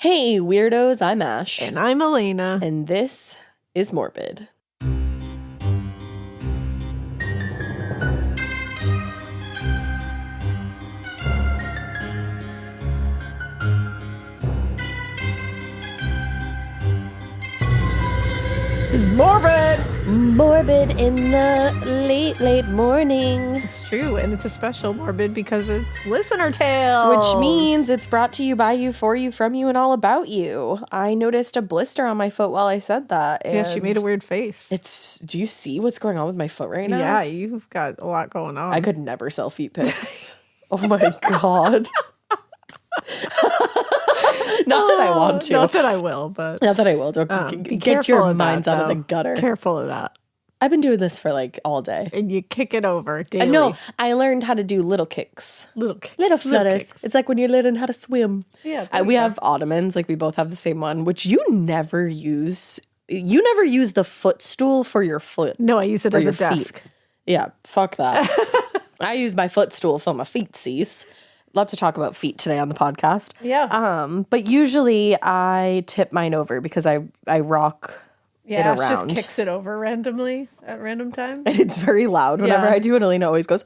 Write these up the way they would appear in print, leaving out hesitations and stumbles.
Hey, weirdos, I'm Ash. And I'm Elena. And this is Morbid. It's Morbid! Morbid in the late morning. It's true, and it's a special Morbid because it's listener tale. Which means it's brought to you by you, for you, from you, and all about you. I noticed a blister on my foot while I said that. And yeah, she made a weird face. Do you see what's going on with my foot right now? Yeah, you've got a lot going on. I could never sell feet pics. Oh my God. Not that I want to. Not that I will, but... Not that I will. Don't get your minds out of the gutter. Careful of that. I've been doing this for like all day. And you kick it over daily. No, I learned how to do little kicks. Little kicks. Little flutters. It's like when you're learning how to swim. Yeah. We have ottomans, like we both have the same one, which you never use. You never use the footstool for your foot. No, I use it as a desk. Feet. Yeah, fuck that. I use my footstool for my feetsies. Lots to talk about feet today on the podcast. Yeah. But usually I tip mine over because I rock it around. Yeah, just kicks it over randomly at random times. And it's very loud whenever I do it. Elena always goes,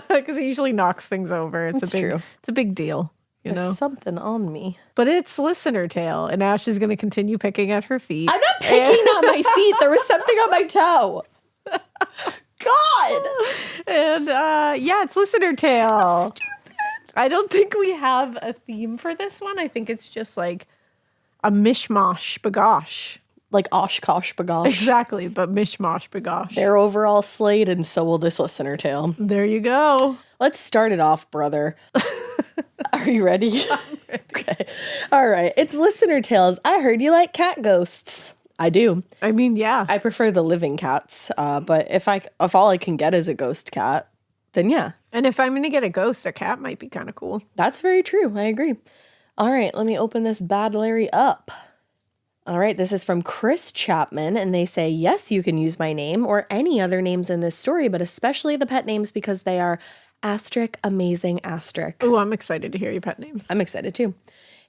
because he usually knocks things over. It's true. It's a big deal. There's something on me. But it's listener tale, and Ash is going to continue picking at her feet. I'm not picking at my feet. There was something on my toe. God. And it's listener tale. So stupid. I don't think we have a theme for this one. I think it's just like a mishmash bagosh. Like Oshkosh bagosh. Exactly, but mishmash bagosh. They're overall slayed, and so will this listener tale. There you go. Let's start it off, brother. Are you ready? I'm ready. Okay. All right. It's listener tales. I heard you like cat ghosts. I do. I mean, yeah. I prefer the living cats, but if all I can get is a ghost cat, then yeah. And if I'm going to get a ghost, a cat might be kind of cool. That's very true. I agree. All right, let me open this bad Larry up. All right, this is from Chris Chapman, and they say, yes, you can use my name or any other names in this story, but especially the pet names because they are asterisk amazing asterisk. Oh, I'm excited to hear your pet names. I'm excited too.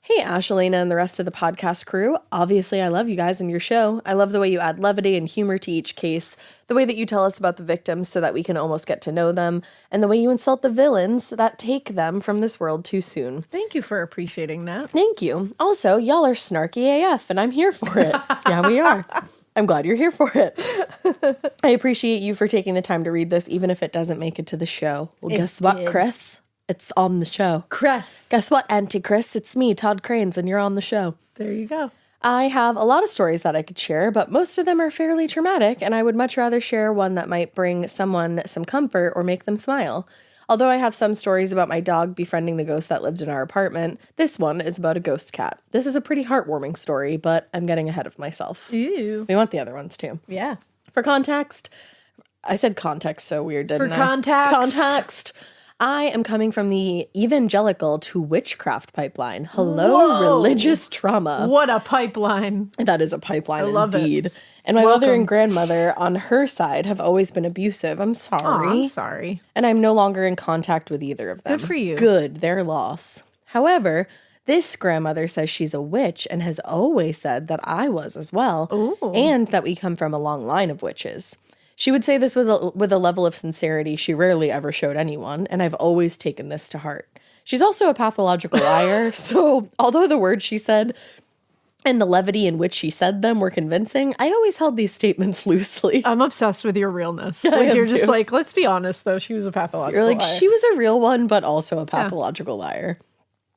Hey, Ash, Elena, and the rest of the podcast crew. Obviously, I love you guys and your show. I love the way you add levity and humor to each case, the way that you tell us about the victims so that we can almost get to know them, and the way you insult the villains that take them from this world too soon. Thank you for appreciating that. Thank you. Also, y'all are snarky AF, and I'm here for it. Yeah, we are. I'm glad you're here for it. I appreciate you for taking the time to read this, even if it doesn't make it to the show. Well, guess what, Chris? It's on the show. Chris. Guess what, Auntie Chris? It's me, Todd Cranes, and you're on the show. There you go. I have a lot of stories that I could share, but most of them are fairly traumatic, and I would much rather share one that might bring someone some comfort or make them smile. Although I have some stories about my dog befriending the ghost that lived in our apartment, this one is about a ghost cat. This is a pretty heartwarming story, but I'm getting ahead of myself. Ew. We want the other ones too. Yeah. For context, I said context so weird, didn't I? For context. Context. I am coming from the evangelical to witchcraft pipeline. Hello, Whoa. religious trauma. What a pipeline. That is a pipeline, I love indeed. it. And my Welcome. mother and grandmother on her side have always been abusive. I'm sorry. Oh, I'm sorry. And I'm no longer in contact with either of them. Good for you. Good, their loss. However, this grandmother says she's a witch and has always said that I was as well. Ooh. And that we come from a long line of witches. She would say this with a level of sincerity she rarely ever showed anyone, and I've always taken this to heart. She's also a pathological liar, so although the words she said and the levity in which she said them were convincing, I always held these statements loosely. I'm obsessed with your realness. Yeah, I am you're just too. like, let's be honest, though. She was a pathological You're like, liar. she was a real one, but also a pathological liar.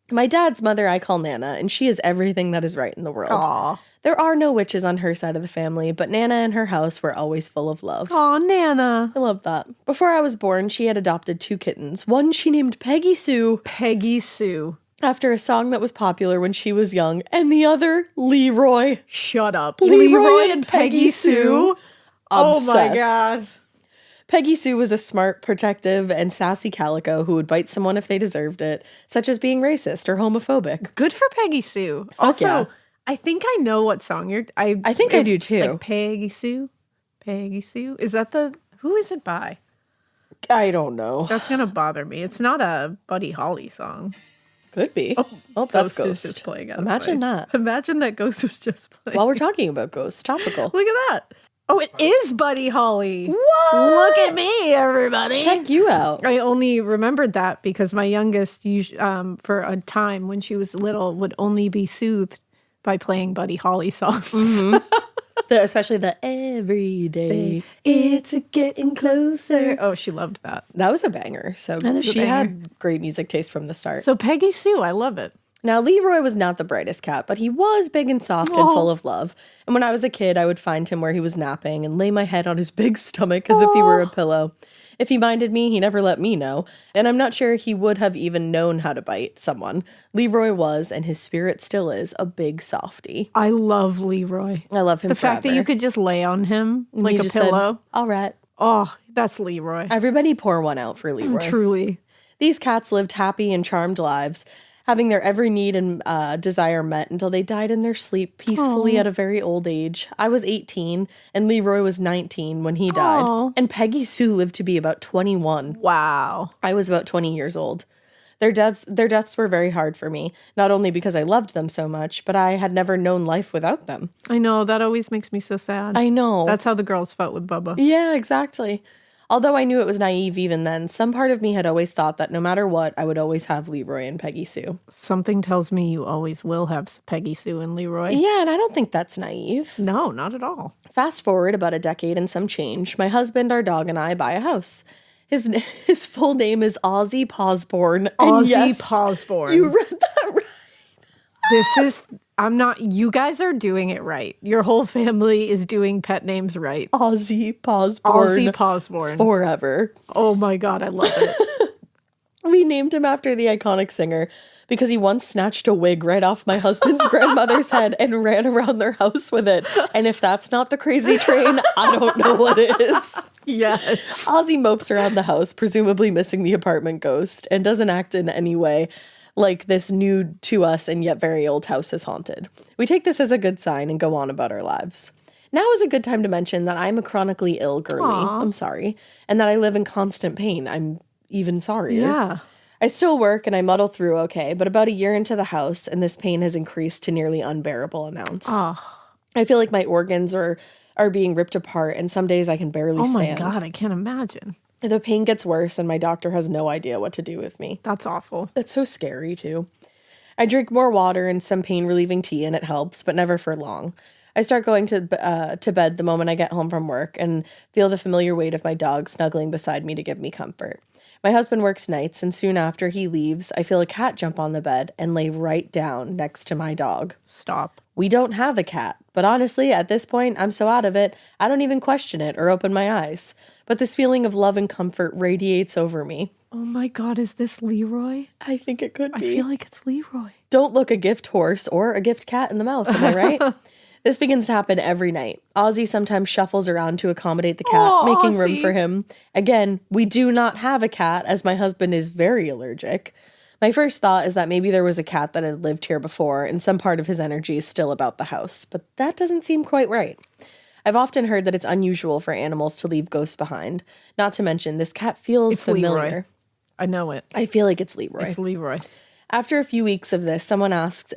My dad's mother I call Nana, and she is everything that is right in the world. Aw. There are no witches on her side of the family, but Nana and her house were always full of love. Aw, Nana. I love that. Before I was born, she had adopted 2 kittens. One she named Peggy Sue, Peggy Sue. after a song that was popular when she was young, and the other, Leroy. Shut up. Leroy and Peggy Sue. Oh my Obsessed. God. Peggy Sue was a smart, protective, and sassy calico who would bite someone if they deserved it, such as being racist or homophobic. Good for Peggy Sue. Also, yeah. I think I know what song you're... I think I do too. Like Peggy Sue? Peggy Sue? Is that the... Who is it by? I don't know. That's going to bother me. It's not a Buddy Holly song. Could be. Oh, that's Ghost is Ghost. just playing out. Imagine that. Imagine that Ghost was just playing. While we're talking about ghosts, topical. Look at that. Oh, it is Buddy Holly. What? Look at me, everybody. Check you out. I only remembered that because my youngest, for a time when she was little, would only be soothed by playing Buddy Holly songs. Especially the every day. It's a getting closer. Oh, she loved that. That was a banger. So is a she banger. had great music taste from the start. So Peggy Sue, I love it. Now, Leroy was not the brightest cat, but he was big and soft and full of love. And when I was a kid, I would find him where he was napping and lay my head on his big stomach as if he were a pillow. If he minded me, he never let me know. And I'm not sure he would have even known how to bite someone. Leroy was, and his spirit still is, a big softie. I love Leroy. I love him The fact that you could just lay on him like He a just said, pillow. all right. Oh, that's Leroy. Everybody pour one out for Leroy. Truly. These cats lived happy and charmed lives, having their every need and desire met until they died in their sleep peacefully at a very old age. I was 18 and Leroy was 19 when he died. Aww. And Peggy Sue lived to be about 21. Wow. I was about 20 years old. Their deaths were very hard for me, not only because I loved them so much, but I had never known life without them. I know. That always makes me so sad. I know. That's how the girls felt with Bubba. Yeah, exactly. Although I knew it was naive even then, some part of me had always thought that no matter what, I would always have Leroy and Peggy Sue. Something tells me you always will have Peggy Sue and Leroy. Yeah, and I don't think that's naive. No, not at all. Fast forward about a decade and some change, my husband, our dog, and I buy a house. His full name is Ozzy Posborn. Ozzy Posborn. You read that right. You guys are doing it right. Your whole family is doing pet names right. Ozzy Posborn. Ozzy Posborn. Forever. Oh my God, I love it. We named him after the iconic singer because he once snatched a wig right off my husband's grandmother's head and ran around their house with it. And if that's not the crazy train, I don't know what is. Yes. Ozzy mopes around the house, presumably missing the apartment ghost, and doesn't act in any way like this new to us and yet very old house is haunted. We take this as a good sign and go on about our lives. Now is a good time to mention that I'm a chronically ill girly. Aww. I'm sorry. And that I live in constant pain. I'm even sorrier. Yeah. I still work and I muddle through okay, but about a year into the house and this pain has increased to nearly unbearable amounts. Oh. I feel like my organs are being ripped apart and some days I can barely stand. Oh my God, I can't imagine. The pain gets worse and my doctor has no idea what to do with me. That's awful. It's so scary too. I drink more water and some pain relieving tea and it helps, but never for long. I start going to bed the moment I get home from work and feel the familiar weight of my dog snuggling beside me to give me comfort. My husband works nights and soon after he leaves, I feel a cat jump on the bed and lay right down next to my dog. Stop. We don't have a cat, but honestly, at this point, I'm so out of it, I don't even question it or open my eyes. But this feeling of love and comfort radiates over me. Oh my God, is this Leroy? I think it could be. I feel like it's Leroy. Don't look a gift horse or a gift cat in the mouth, am I right? This begins to happen every night. Ozzy sometimes shuffles around to accommodate the cat, making room for him. Again, we do not have a cat, as my husband is very allergic. My first thought is that maybe there was a cat that had lived here before, and some part of his energy is still about the house, but that doesn't seem quite right. I've often heard that it's unusual for animals to leave ghosts behind. Not to mention, this cat feels familiar. Leroy. I know it. I feel like it's Leroy. It's Leroy. After a few weeks of this, someone asked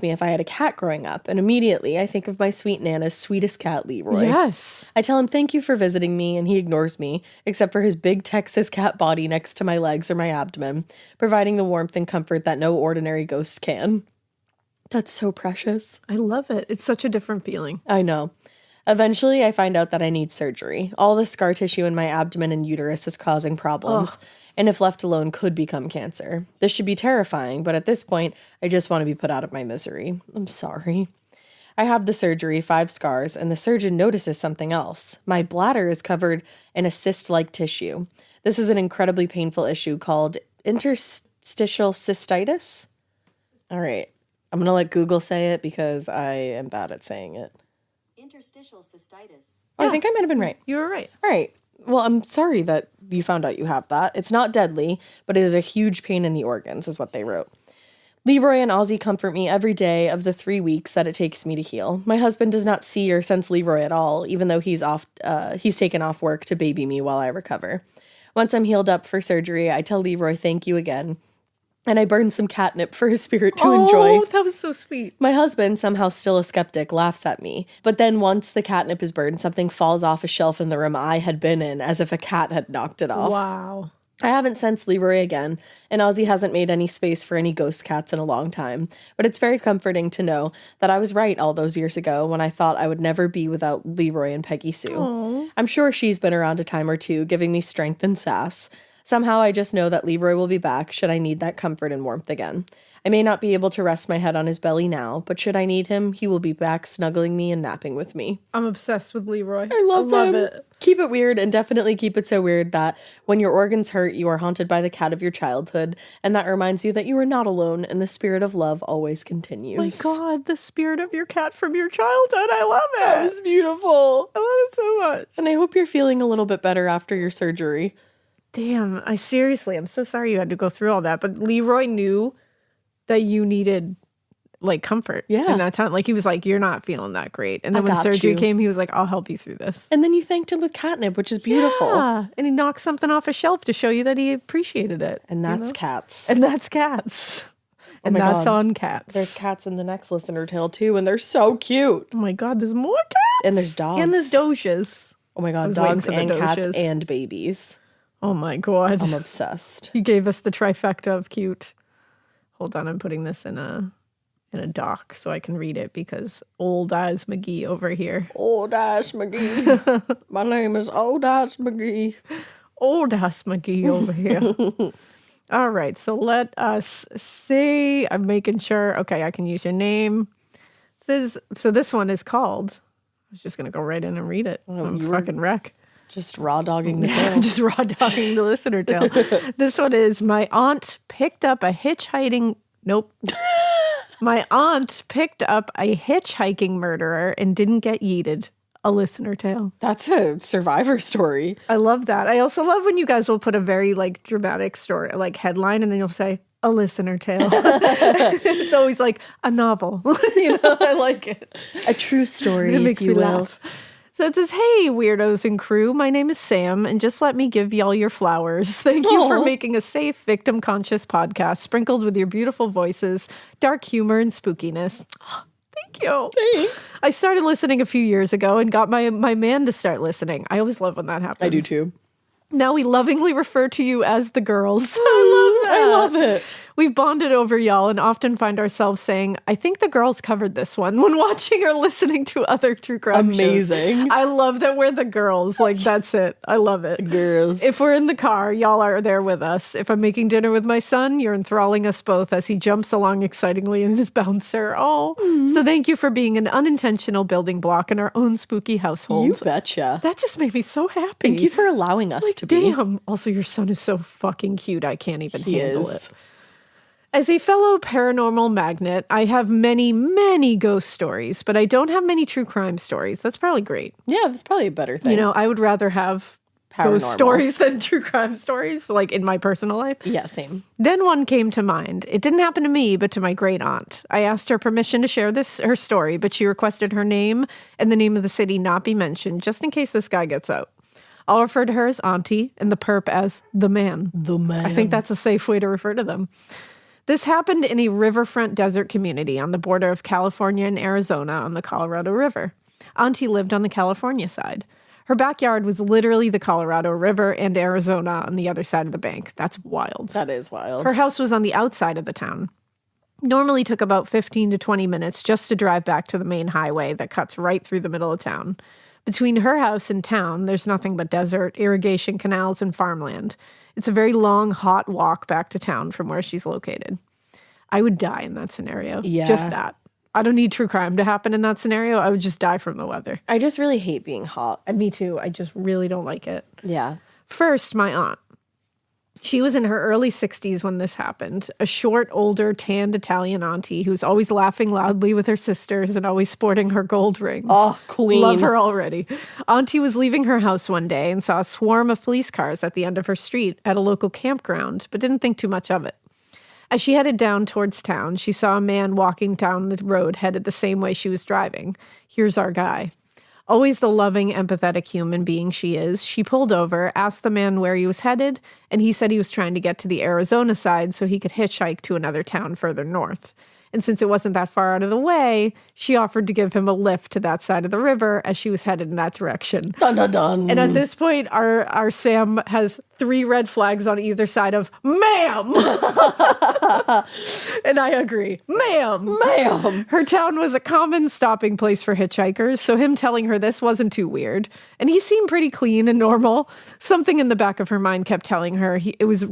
me if I had a cat growing up, and immediately I think of my sweet Nana's sweetest cat, Leroy. Yes. I tell him thank you for visiting me, and he ignores me, except for his big Texas cat body next to my legs or my abdomen, providing the warmth and comfort that no ordinary ghost can. That's so precious. I love it. It's such a different feeling. I know. Eventually, I find out that I need surgery. All the scar tissue in my abdomen and uterus is causing problems. Ugh. And if left alone, could become cancer. This should be terrifying, but at this point, I just want to be put out of my misery. I'm sorry. I have the surgery, 5 scars, and the surgeon notices something else. My bladder is covered in a cyst-like tissue. This is an incredibly painful issue called interstitial cystitis. All right. I'm going to let Google say it because I am bad at saying it. Interstitial cystitis. Oh, I think I might have been right. You were right. All right. Well, I'm sorry that you found out you have that. It's not deadly, but it is a huge pain in the organs, is what they wrote. Leroy and Ozzy comfort me every day of the 3 weeks that it takes me to heal. My husband does not see or sense Leroy at all, even though he's taken off work to baby me while I recover. Once I'm healed up for surgery, I tell Leroy thank you again. and I burned some catnip for his spirit to enjoy. Oh, that was so sweet. My husband, somehow still a skeptic, laughs at me. But then once the catnip is burned, something falls off a shelf in the room I had been in, as if a cat had knocked it off. Wow. I haven't sensed Leroy again, and Ozzy hasn't made any space for any ghost cats in a long time. But it's very comforting to know that I was right all those years ago when I thought I would never be without Leroy and Peggy Sue. Aww. I'm sure she's been around a time or two, giving me strength and sass. Somehow I just know that Leroy will be back should I need that comfort and warmth again. I may not be able to rest my head on his belly now, but should I need him, he will be back snuggling me and napping with me. I'm obsessed with Leroy. I love him. it. Keep it weird, and definitely keep it so weird that when your organs hurt, you are haunted by the cat of your childhood, and that reminds you that you are not alone, and the spirit of love always continues. My God, the spirit of your cat from your childhood. I love it. That was beautiful. I love it so much. And I hope you're feeling a little bit better after your surgery. Damn, I'm so sorry you had to go through all that. But Leroy knew that you needed like comfort. Yeah. In that time. Like he was like, you're not feeling that great. And then when got surgery you. came, he was like, I'll help you through this. And then you thanked him with catnip, which is beautiful. Yeah. And he knocked something off a shelf to show you that he appreciated it. And that's cats. And that's cats. And my that's God. on cats. There's cats in the next listener tale too, and they're so cute. Oh my God, there's more cats. And there's dogs. And there's doges. Oh my God, was waiting dogs for the and cats doges. and babies. Oh my God. I'm obsessed. He gave us the trifecta of cute. Hold on, I'm putting this in a doc so I can read it because old eyes McGee over here. Old ass McGee. My name is Old ass McGee. Old ass McGee over here. All right, so let us see. I'm making sure. Okay, I can use your name. So this one is called. I was just gonna go right in and read it. I'm fucking wreck. Just raw dogging the tail. Just raw dogging the listener tale. This one is my aunt picked up a hitchhiking. Nope. My aunt picked up a hitchhiking murderer and didn't get yeeted. A listener tale. That's a survivor story. I love that. I also love when you guys will put a very like dramatic story, like headline, and then you'll say a listener tale. It's always like a novel. I like it. A true story, It makes if you me will. laugh. So it says, hey, weirdos and crew, my name is Sam, and just let me give y'all your flowers. Thank you for Aw. making a safe, victim-conscious podcast sprinkled with your beautiful voices, dark humor, and spookiness. Thank you. Thanks. I started listening a few years ago and got my man to start listening. I always love when that happens. I do too. Now we lovingly refer to you as the girls. I love that. I love it. We've bonded over y'all and often find ourselves saying, I think the girls covered this one when watching or listening to other true crime shows. Amazing. I love that we're the girls. Like, that's it. I love it. Girls. If we're in the car, y'all are there with us. If I'm making dinner with my son, you're enthralling us both as he jumps along excitingly in his bouncer. Oh, so thank you for being an unintentional building block in our own spooky household. You betcha. That just made me so happy. Thank you for allowing us to be. Damn. Also, your son is so fucking cute. I can't even handle is. it. As a fellow paranormal magnet, I have many, many ghost stories, but I don't have many true crime stories. That's probably great. Yeah, that's probably a better thing. You know, I would rather have ghost Paranormal. stories than true crime stories, like in my personal life. Yeah, same. Then one came to mind. It didn't happen to me, but to my great aunt. I asked her permission to share her story, but she requested her name and the name of the city not be mentioned, just in case this guy gets out. I'll refer to her as Auntie and the perp as the man. The man. I think that's a safe way to refer to them. This happened in a riverfront desert community on the border of California and Arizona on the Colorado River. Auntie lived on the California side. Her backyard was literally the Colorado River and Arizona on the other side of the bank. That's wild. That is wild. Her house was on the outside of the town. Normally took about 15 to 20 minutes just to drive back to the main highway that cuts right through the middle of town. Between her house and town, there's nothing but desert, irrigation canals, and farmland. It's a very long, hot walk back to town from where she's located. I would die in that scenario. Yeah. Just that. I don't need true crime to happen in that scenario. I would just die from the weather. I just really hate being hot. And me too. I just really don't like it. Yeah. First, my aunt. She was in her early 60s when this happened. A short, older, tanned Italian auntie who's always laughing loudly with her sisters and always sporting her gold rings. Oh, queen. Love her already. Auntie was leaving her house one day and saw a swarm of police cars at the end of her street at a local campground, but didn't think too much of it. As she headed down towards town, she saw a man walking down the road headed the same way she was driving. Here's our guy. Always the loving, empathetic human being she is, she pulled over, asked the man where he was headed, and he said he was trying to get to the Arizona side so he could hitchhike to another town further north. And since it wasn't that far out of the way, she offered to give him a lift to that side of the river as she was headed in that direction. Dun, dun, dun. And at this point, our Sam has 3 red flags on either side of, ma'am! And I agree. Ma'am! Ma'am! Her town was a common stopping place for hitchhikers, so him telling her this wasn't too weird. And he seemed pretty clean and normal. Something in the back of her mind kept telling her it was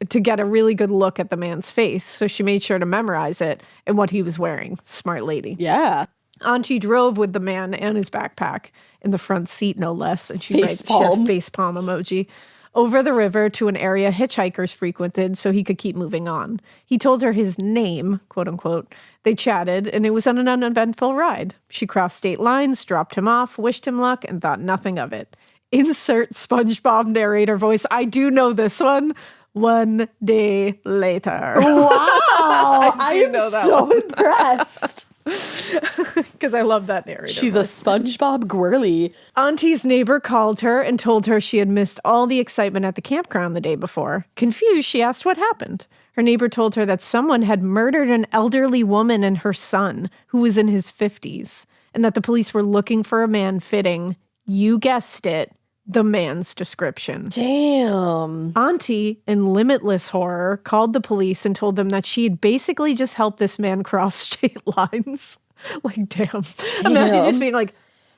to get a really good look at the man's face, so she made sure to memorize it and what he was wearing. Smart lady. Yeah. Auntie drove with the man and his backpack in the front seat, no less. And she has Facepalm emoji. Over the river to an area hitchhikers frequented so he could keep moving on. He told her his name, quote unquote. They chatted, and it was an uneventful ride. She crossed state lines, dropped him off, wished him luck, and thought nothing of it. Insert SpongeBob narrator voice. I do know this one. One day later. Wow. I am so one. impressed. Because I love that narrator. She's a SpongeBob girly. Auntie's neighbor called her and told her she had missed all the excitement at the campground the day before. Confused, she asked what happened. Her neighbor told her that someone had murdered an elderly woman and her son, who was in his 50s, and that the police were looking for a man fitting, you guessed it, the man's description. Damn. Auntie, in limitless horror, called the police and told them that she had basically just helped this man cross state lines. Like, damn. Imagine just being like,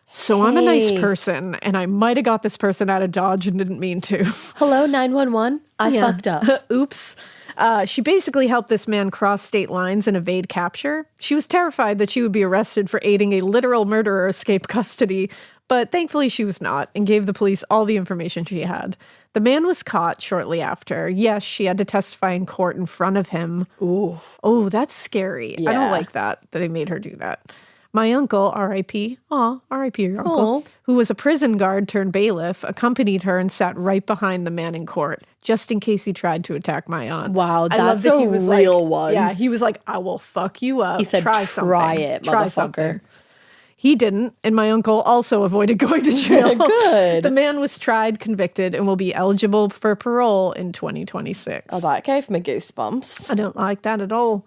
so I'm a nice person, and I might have got this person out of Dodge and didn't mean to. Hello, 911. I fucked up. Oops. She basically helped this man cross state lines and evade capture. She was terrified that she would be arrested for aiding a literal murderer escape custody, but thankfully she was not and gave the police all the information she had. The man was caught shortly after. Yes, she had to testify in court in front of him. Ooh. Oh, that's scary. I don't Yeah. like that they made her do that. My uncle, R.I.P., R.I.P. your uncle, Aw. who was a prison guard turned bailiff, accompanied her and sat right behind the man in court, just in case he tried to attack my aunt. Wow, I love that's that a he was real like, one. Yeah, he was like, I will fuck you up. He said, try it, motherfucker. something. He didn't, and my uncle also avoided going to jail. Good. The man was tried, convicted, and will be eligible for parole in 2026. Oh, that gave me goosebumps. I don't like that at all.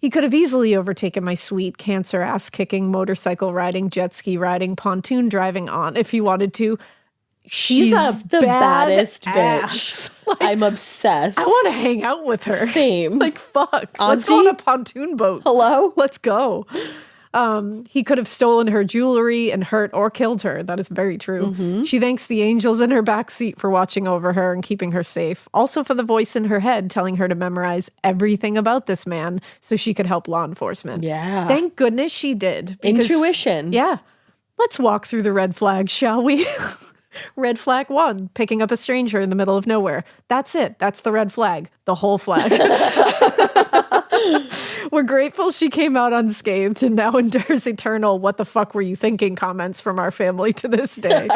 He could have easily overtaken my sweet, cancer ass-kicking, motorcycle riding, jet ski riding, pontoon driving aunt if he wanted to. She's the baddest ass. bitch. Like, I'm obsessed. I want to hang out with her. Same. Like, fuck. Let's go on Auntie? a pontoon boat. Hello? Let's go. He could have stolen her jewelry and hurt or killed her. That is very true. She thanks the angels in her backseat for watching over her and keeping her safe. Also for the voice in her head telling her to memorize everything about this man so she could help law enforcement. Yeah. Thank goodness she did. because- Intuition. Yeah. Let's walk through the red flags, shall we? Red flag 1, picking up a stranger in the middle of nowhere. That's it. That's the red flag. The whole flag. We're grateful she came out unscathed and now endures eternal what the fuck were you thinking comments from our family to this day.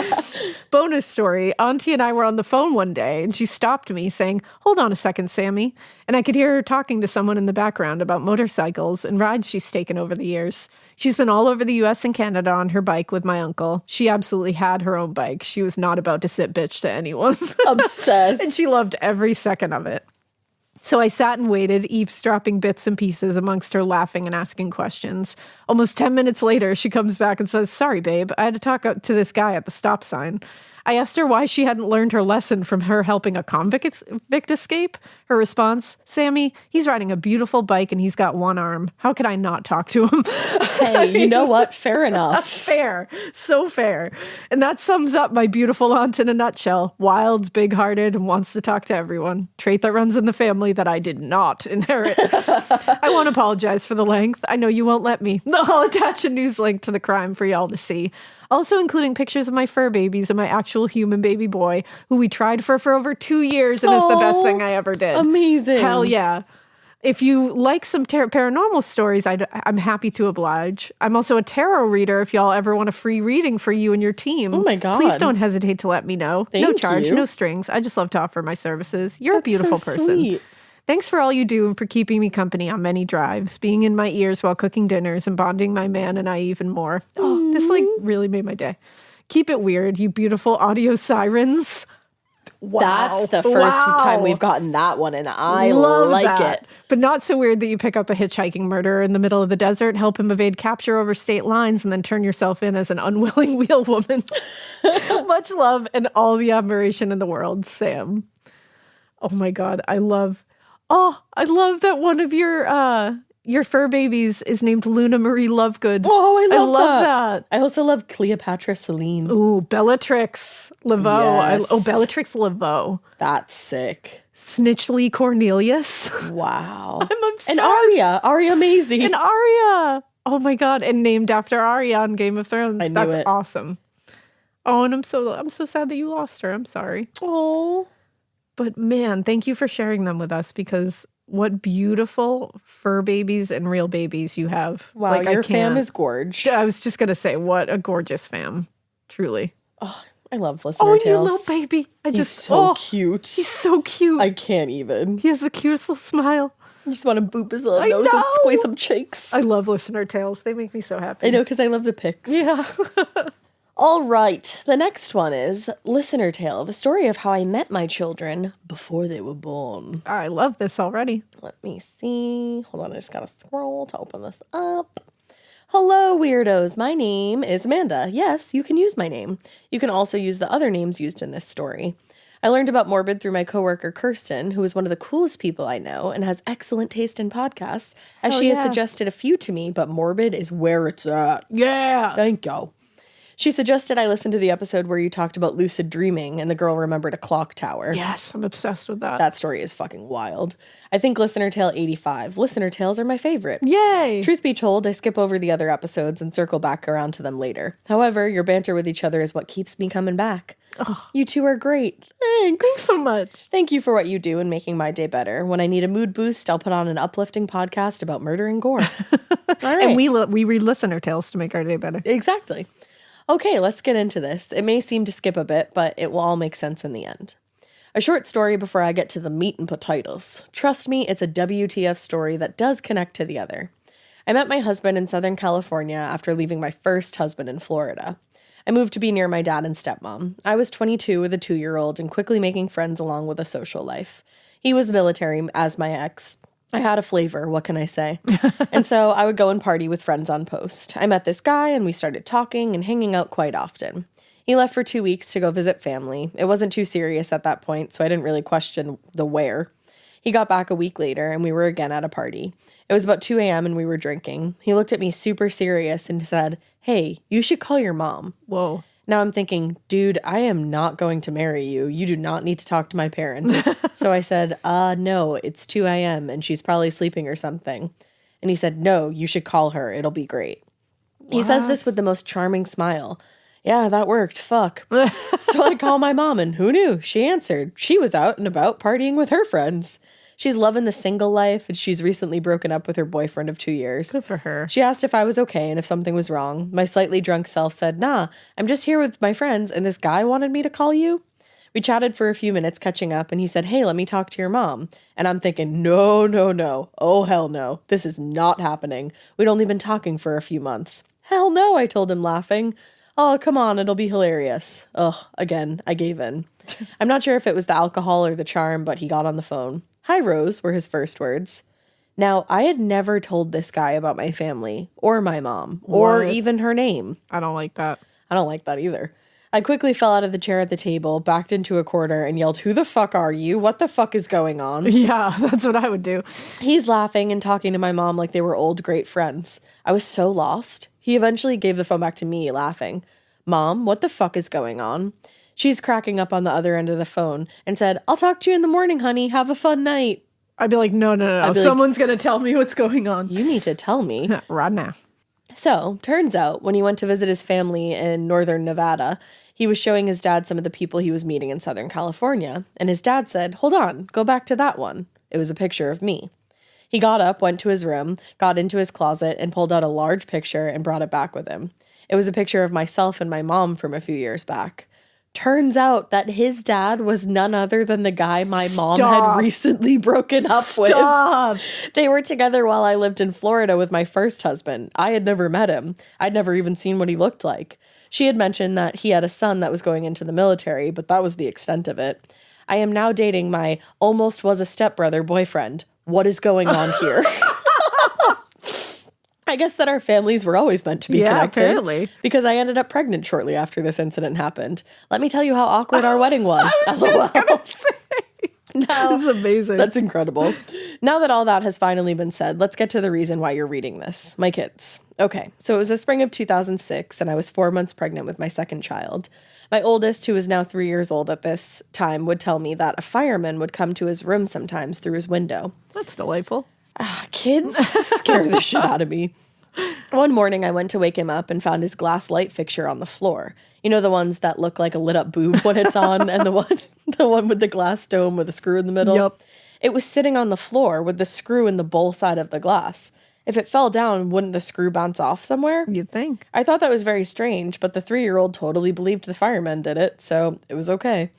Bonus story, Auntie and I were on the phone one day and she stopped me saying, hold on a second, Sammy. And I could hear her talking to someone in the background about motorcycles and rides she's taken over the years. She's been all over the US and Canada on her bike with my uncle. She absolutely had her own bike. She was not about to sit bitch to anyone. Obsessed. And she loved every second of it. So I sat and waited, eavesdropping bits and pieces amongst her laughing and asking questions. Almost 10 minutes later, she comes back and says, sorry, babe, I had to talk to this guy at the stop sign. I asked her why she hadn't learned her lesson from her helping a convict escape. Her response, Sammy, he's riding a beautiful bike and he's got one arm. How could I not talk to him? Hey, you know what? Fair enough. Fair. So fair. And that sums up my beautiful aunt in a nutshell. Wild, big-hearted, and wants to talk to everyone. Trait that runs in the family that I did not inherit. I won't apologize for the length. I know you won't let me. I'll attach a news link to the crime for y'all to see. Also including pictures of my fur babies and my actual human baby boy, who we tried for over 2 years and is the best thing I ever did. Amazing. Hell yeah. If you like some paranormal stories, I'm happy to oblige. I'm also a tarot reader if y'all ever want a free reading for you and your team. Oh my God. Please don't hesitate to let me know. No Thank charge, you. no strings. I just love to offer my services. You're That's a beautiful so person. sweet. Thanks for all you do and for keeping me company on many drives, being in my ears while cooking dinners and bonding my man and I even more. Oh, this really made my day. Keep it weird, you beautiful audio sirens. Wow. That's the first time we've gotten that one, and I Love like that. it. But not so weird that you pick up a hitchhiking murderer in the middle of the desert, help him evade capture over state lines, and then turn yourself in as an unwilling wheel woman. Much love and all the admiration in the world, Sam. Oh my God, I love that one of your fur babies is named Luna Marie Lovegood. Oh, I love that. I also love Cleopatra Celine. Ooh, Bellatrix Laveau. Yes. Bellatrix Laveau. That's sick. Snitchley Cornelius. Wow. I'm obsessed. And Arya Maisie. And Arya. Oh my God. And named after Arya on Game of Thrones. I knew That's it. awesome. Oh, and I'm so sad that you lost her. I'm sorry. Oh. But man, thank you for sharing them with us, because what beautiful fur babies and real babies you have. Wow, Like, your fam is gorge. I was just going to say, what a gorgeous fam. Truly. Oh, I love listener Oh, and your tales. little baby. He's so cute. He's so cute. I can't even. He has the cutest little smile. I just want to boop his little I nose and know. squeeze some cheeks. I love listener tales. They make me so happy. I know, because I love the pics. Yeah. All right. The next one is Listener Tale, the story of how I met my children before they were born. I love this already. Let me see. Hold on, I just gotta scroll to open this up. Hello, weirdos. My name is Amanda. Yes, you can use my name. You can also use the other names used in this story. I learned about Morbid through my coworker Kirsten, who is one of the coolest people I know and has excellent taste in podcasts, as she has suggested a few to me, but Morbid is where it's at. Yeah. Thank you. She suggested I listen to the episode where you talked about lucid dreaming and the girl remembered a clock tower. Yes, I'm obsessed with that. That story is fucking wild. I think Listener Tale 85. Listener Tales are my favorite. Yay. Truth be told, I skip over the other episodes and circle back around to them later. However, your banter with each other is what keeps me coming back. Oh. You two are great. Thanks. Thanks so much. Thank you for what you do in making my day better. When I need a mood boost, I'll put on an uplifting podcast about murder and gore. All right. And we read listener tales to make our day better. Exactly. Okay, let's get into this. It may seem to skip a bit, but it will all make sense in the end. A short story before I get to the meat and potatoes. Trust me, it's a WTF story that does connect to the other. I met my husband in Southern California after leaving my first husband in Florida. I moved to be near my dad and stepmom. I was 22 with a 2-year-old and quickly making friends along with a social life. He was military as my ex. I had a flavor, what can I say? And so I would go and party with friends on post. I met this guy and we started talking and hanging out quite often. He left for 2 weeks to go visit family. It wasn't too serious at that point, so I didn't really question the where. He got back a week later and we were again at a party. It was about 2 a.m. and we were drinking. He looked at me super serious and said, "Hey, you should call your mom." Whoa. Now I'm thinking, dude, I am not going to marry you. You do not need to talk to my parents. So I said, no, it's 2 a.m. and she's probably sleeping or something. And he said, no, you should call her. It'll be great. What? He says this with the most charming smile. Yeah, that worked. Fuck. So I call my mom and who knew? She answered. She was out and about partying with her friends. She's loving the single life, and she's recently broken up with her boyfriend of 2 years. Good for her. She asked if I was okay and if something was wrong. My slightly drunk self said, nah, I'm just here with my friends, and this guy wanted me to call you. We chatted for a few minutes catching up, and he said, hey, let me talk to your mom. And I'm thinking, no. Oh, hell no. This is not happening. We'd only been talking for a few months. Hell no, I told him, laughing. Oh, come on, it'll be hilarious. Ugh, again, I gave in. I'm not sure if it was the alcohol or the charm, but he got on the phone. Hi, Rose, were his first words. Now, I had never told this guy about my family, or my mom, or even her name. I don't like that. I don't like that either. I quickly fell out of the chair at the table, backed into a corner, and yelled, who the fuck are you? What the fuck is going on? Yeah, that's what I would do. He's laughing and talking to my mom like they were old, great friends. I was so lost. He eventually gave the phone back to me, laughing. Mom, what the fuck is going on? She's cracking up on the other end of the phone and said, I'll talk to you in the morning, honey. Have a fun night. I'd be like, no. Someone's going to tell me what's going on. You need to tell me. Right now. So, turns out, when he went to visit his family in northern Nevada, he was showing his dad some of the people he was meeting in Southern California. And his dad said, hold on, go back to that one. It was a picture of me. He got up, went to his room, got into his closet, and pulled out a large picture and brought it back with him. It was a picture of myself and my mom from a few years back. Turns out that his dad was none other than the guy my mom had recently broken up with. They were together while I lived in Florida with my first husband. I had never met him. I'd never even seen what he looked like. She had mentioned that he had a son that was going into the military, but that was the extent of it. I am now dating my almost was a stepbrother boyfriend. What is going on here? I guess that our families were always meant to be connected. Apparently. Because I ended up pregnant shortly after this incident happened. Let me tell you how awkward our wedding was. LOL. Now, This is amazing. that's incredible. Now that all that has finally been said, let's get to the reason why you're reading this. My kids. Okay, so it was the spring of 2006, and I was 4 months pregnant with my second child. My oldest, who is now 3 years old at this time, would tell me that a fireman would come to his room sometimes through his window. That's delightful. Kids scare the shit out of me. One morning, I went to wake him up and found his glass light fixture on the floor. You know, the ones that look like a lit up boob when it's on, and the one with the glass dome with a screw in the middle. Yep. It was sitting on the floor with the screw in the bowl side of the glass. If it fell down, wouldn't the screw bounce off somewhere? You'd think. I thought that was very strange, but the 3-year-old totally believed the fireman did it, so it was okay.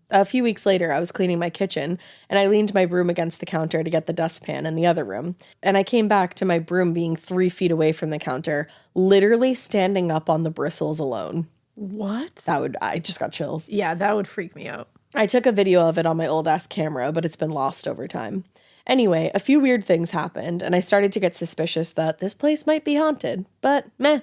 A few weeks later, I was cleaning my kitchen, and I leaned my broom against the counter to get the dustpan in the other room. And I came back to my broom being 3 feet away from the counter, literally standing up on the bristles alone. What? I just got chills. Yeah, that would freak me out. I took a video of it on my old-ass camera, but it's been lost over time. Anyway, a few weird things happened, and I started to get suspicious that this place might be haunted. But meh,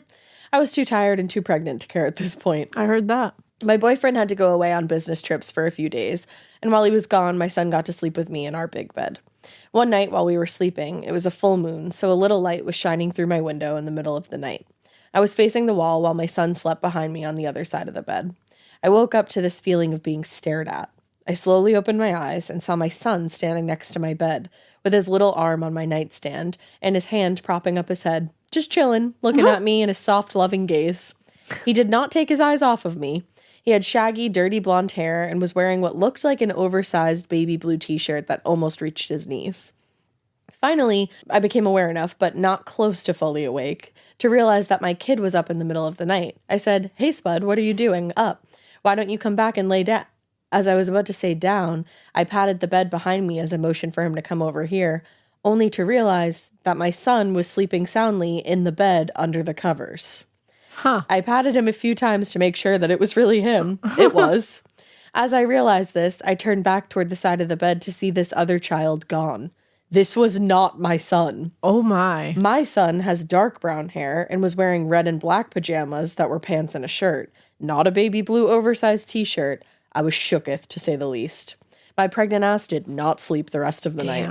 I was too tired and too pregnant to care at this point. I heard that. My boyfriend had to go away on business trips for a few days, and while he was gone, my son got to sleep with me in our big bed. One night while we were sleeping, it was a full moon, so a little light was shining through my window in the middle of the night. I was facing the wall while my son slept behind me on the other side of the bed. I woke up to this feeling of being stared at. I slowly opened my eyes and saw my son standing next to my bed, with his little arm on my nightstand and his hand propping up his head, just chilling, looking at me in a soft, loving gaze. He did not take his eyes off of me. He had shaggy, dirty blonde hair and was wearing what looked like an oversized baby blue t-shirt that almost reached his knees. Finally, I became aware enough, but not close to fully awake, to realize that my kid was up in the middle of the night. I said, "Hey, Spud, what are you doing up? Why don't you come back and lay down?" As I was about to say down, I patted the bed behind me as a motion for him to come over here, only to realize that my son was sleeping soundly in the bed under the covers. I patted him a few times to make sure that it was really him. It was. As I realized this, I turned back toward the side of the bed to see this other child gone. This was not my son. Oh my. My son has dark brown hair and was wearing red and black pajamas that were pants and a shirt, not a baby blue oversized t-shirt. I was shooketh, to say the least. My pregnant ass did not sleep the rest of the night.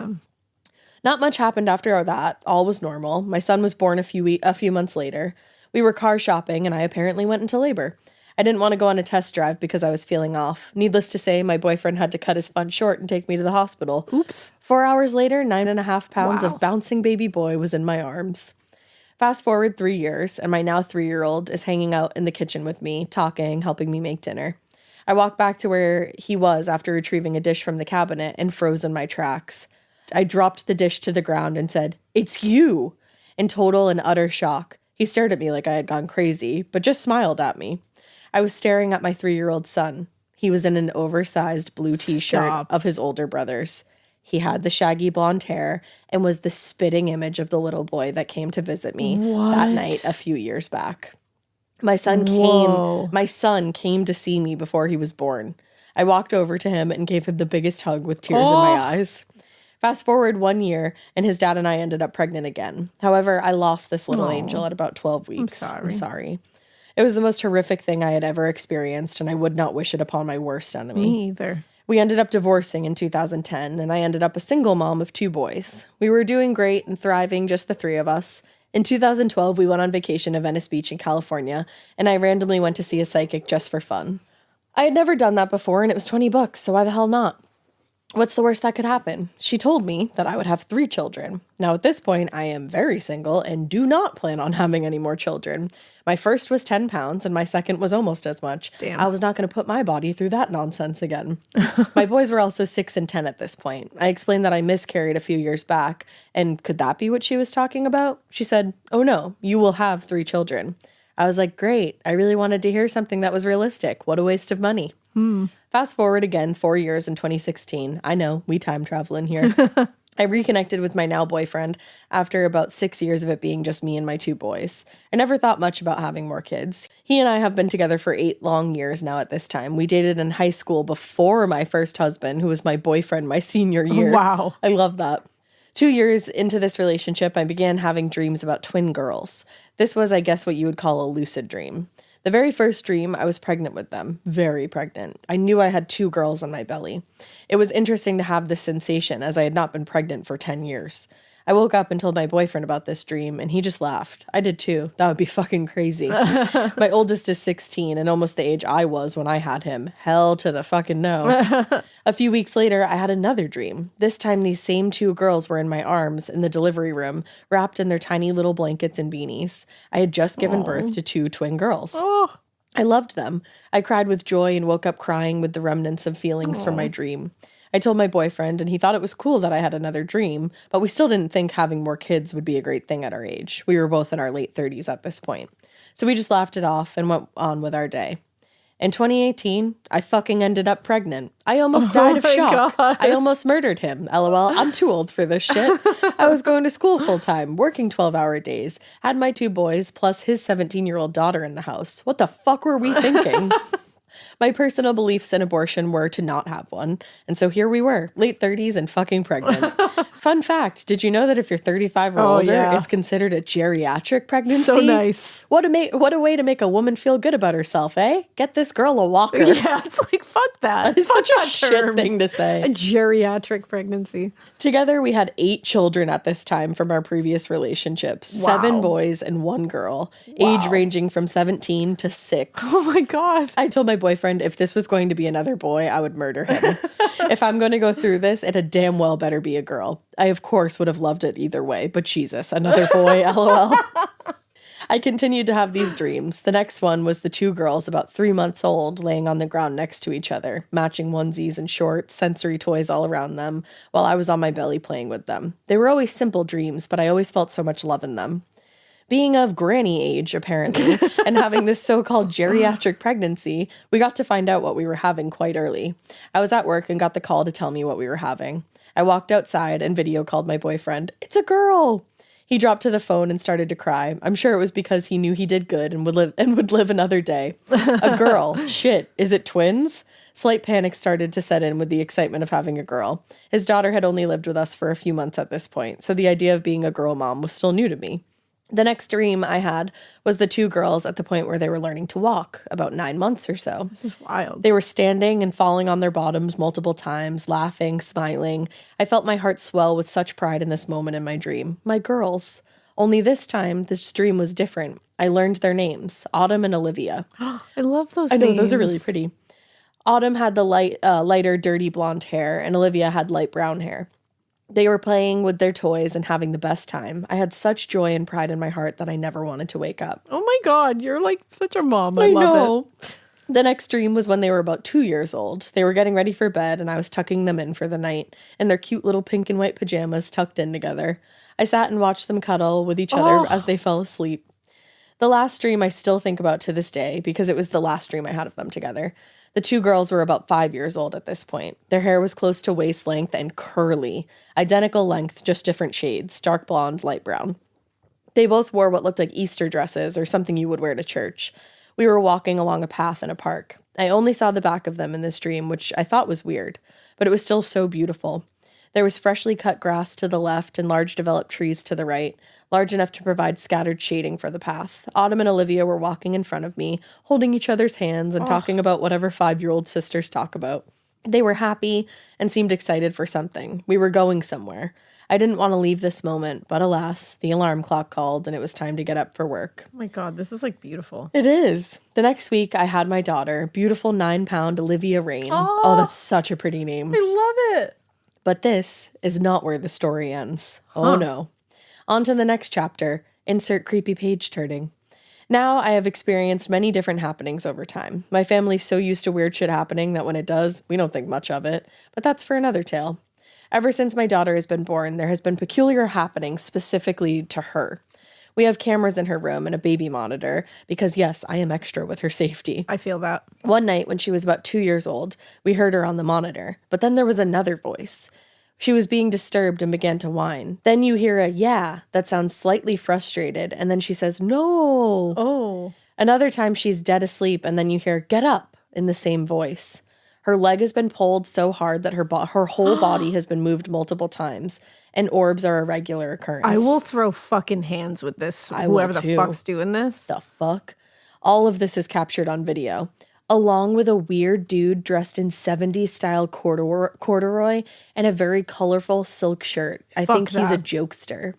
Not much happened after that. All was normal. My son was born a few months later. We were car shopping, and I apparently went into labor. I didn't want to go on a test drive because I was feeling off. Needless to say, my boyfriend had to cut his fun short and take me to the hospital. Oops. 4 hours later, 9.5 pounds of bouncing baby boy was in my arms. Fast forward 3 years, and my now 3-year-old is hanging out in the kitchen with me, talking, helping me make dinner. I walked back to where he was after retrieving a dish from the cabinet and froze in my tracks. I dropped the dish to the ground and said, "It's you!" in total and utter shock. He stared at me like I had gone crazy, but just smiled at me. I was staring at my 3-year-old son. He was in an oversized blue t-shirt of his older brother's. He had the shaggy blonde hair and was the spitting image of the little boy that came to visit me that night a few years back. My son came to see me before he was born. I walked over to him and gave him the biggest hug with tears in my eyes. Fast forward 1 year, and his dad and I ended up pregnant again. However, I lost this little angel at about 12 weeks. I'm sorry. It was the most horrific thing I had ever experienced, and I would not wish it upon my worst enemy. Me either. We ended up divorcing in 2010, and I ended up a single mom of 2 boys. We were doing great and thriving, just the 3 of us. In 2012, we went on vacation to Venice Beach in California, and I randomly went to see a psychic just for fun. I had never done that before, and it was $20, so why the hell not? What's the worst that could happen? She told me that I would have 3 children. Now, at this point, I am very single and do not plan on having any more children. My first was 10 pounds, and my second was almost as much. Damn. I was not going to put my body through that nonsense again. My boys were also 6 and 10 at this point. I explained that I miscarried a few years back, and could that be what she was talking about? She said, "Oh no, you will have 3 children." I was like, great. I really wanted to hear something that was realistic. What a waste of money. Fast forward again 4 years in 2016. I know, we time travel in here. I reconnected with my now boyfriend after about 6 years of it being just me and my 2 boys. I never thought much about having more kids. He and I have been together for 8 long years now at this time. We dated in high school before my first husband, who was my boyfriend my senior year. Wow. I love that. 2 years into this relationship, I began having dreams about twin girls. This was, I guess, what you would call a lucid dream. The very first dream, I was pregnant with them, very pregnant. I knew I had 2 girls in my belly. It was interesting to have this sensation, as I had not been pregnant for 10 years. I woke up and told my boyfriend about this dream, and he just laughed. I did too. That would be fucking crazy. My oldest is 16 and almost the age I was when I had him. Hell to the fucking no. A few weeks later, I had another dream. This time, these same 2 girls were in my arms in the delivery room, wrapped in their tiny little blankets and beanies. I had just given birth to 2 twin girls. Oh, I loved them. I cried with joy and woke up crying with the remnants of feelings from my dream. I told my boyfriend, and he thought it was cool that I had another dream, but we still didn't think having more kids would be a great thing at our age. We were both in our late 30s at this point. So we just laughed it off and went on with our day. In 2018, I fucking ended up pregnant. I almost died of shock. God. I almost murdered him. LOL, I'm too old for this shit. I was going to school full time, working 12-hour days, had my 2 boys plus his 17-year-old daughter in the house. What the fuck were we thinking? My personal beliefs in abortion were to not have one. And so here we were, late 30s and fucking pregnant. Fun fact, did you know that if you're 35 or older, yeah. it's considered a geriatric pregnancy? so nice. What a way to make a woman feel good about herself, eh? Get this girl a walker. Yeah, it's like, fuck that. It's Fuck such a that shit term. thing to A say. geriatric pregnancy. Together, we had 8 children at this time from our previous relationships. Wow. 7 boys and 1 girl, Wow. age ranging from 17 to 6. Oh my God. I told my boyfriend if this was going to be another boy, I would murder him. If I'm going to go through this, it had damn well better be a girl. I, of course, would have loved it either way, but Jesus, another boy, LOL. I continued to have these dreams. The next one was the 2 girls about 3 months old laying on the ground next to each other, matching onesies and shorts, sensory toys all around them, while I was on my belly playing with them. They were always simple dreams, but I always felt so much love in them. Being of granny age, apparently, and having this so-called geriatric pregnancy, we got to find out what we were having quite early. I was at work and got the call to tell me what we were having. I walked outside and video called my boyfriend. It's a girl! He dropped to the phone and started to cry. I'm sure it was because he knew he did good and would live another day. A girl. Shit. Is it twins? Slight panic started to set in with the excitement of having a girl. His daughter had only lived with us for a few months at this point, so the idea of being a girl mom was still new to me. The next dream I had was the 2 girls at the point where they were learning to walk, about 9 months or so. This is wild. They were standing and falling on their bottoms multiple times, laughing, smiling. I felt my heart swell with such pride in this moment in my dream. My girls. Only this time, this dream was different. I learned their names, Autumn and Olivia. I love those I know, names. those are really pretty. Autumn had the lighter, dirty blonde hair, and Olivia had light brown hair. They were playing with their toys and having the best time. I had such joy and pride in my heart that I never wanted to wake up. Oh my God, you're like such a mom. I love it. The next dream was when they were about 2 years old. They were getting ready for bed, and I was tucking them in for the night, in their cute little pink and white pajamas tucked in together. I sat and watched them cuddle with each other as they fell asleep. The last dream I still think about to this day, because it was the last dream I had of them together. The 2 girls were about 5 years old at this point. Their hair was close to waist length and curly. Identical length, just different shades, dark blonde, light brown. They both wore what looked like Easter dresses or something you would wear to church. We were walking along a path in a park. I only saw the back of them in this dream, which I thought was weird, but it was still so beautiful. There was freshly cut grass to the left and large developed trees to the right, large enough to provide scattered shading for the path. Autumn and Olivia were walking in front of me, holding each other's hands and talking about whatever 5-year-old sisters talk about. They were happy and seemed excited for something. We were going somewhere. I didn't want to leave this moment, but alas, the alarm clock called and it was time to get up for work. Oh my God, this is like beautiful. It is. The next week, I had my daughter, beautiful 9-pound Olivia Rain. Oh, that's such a pretty name. I love it. But this is not where the story ends. Oh no. On to the next chapter. Insert creepy page turning. Now I have experienced many different happenings over time. My family's so used to weird shit happening that when it does, we don't think much of it. But that's for another tale. Ever since my daughter has been born, there has been peculiar happenings specifically to her. We have cameras in her room and a baby monitor because, yes, I am extra with her safety. I feel that. One night when she was about 2 years old, we heard her on the monitor, but then there was another voice. She was being disturbed and began to whine. Then you hear a yeah that sounds slightly frustrated, and then she says, no. Oh. Another time she's dead asleep, and then you hear, get up, in the same voice. Her leg has been pulled so hard that her whole body has been moved multiple times, and orbs are a regular occurrence. I will throw fucking hands with this, whoever the fuck's doing this. The fuck? All of this is captured on video, along with a weird dude dressed in 70s style corduroy and a very colorful silk shirt. I think he's a jokester.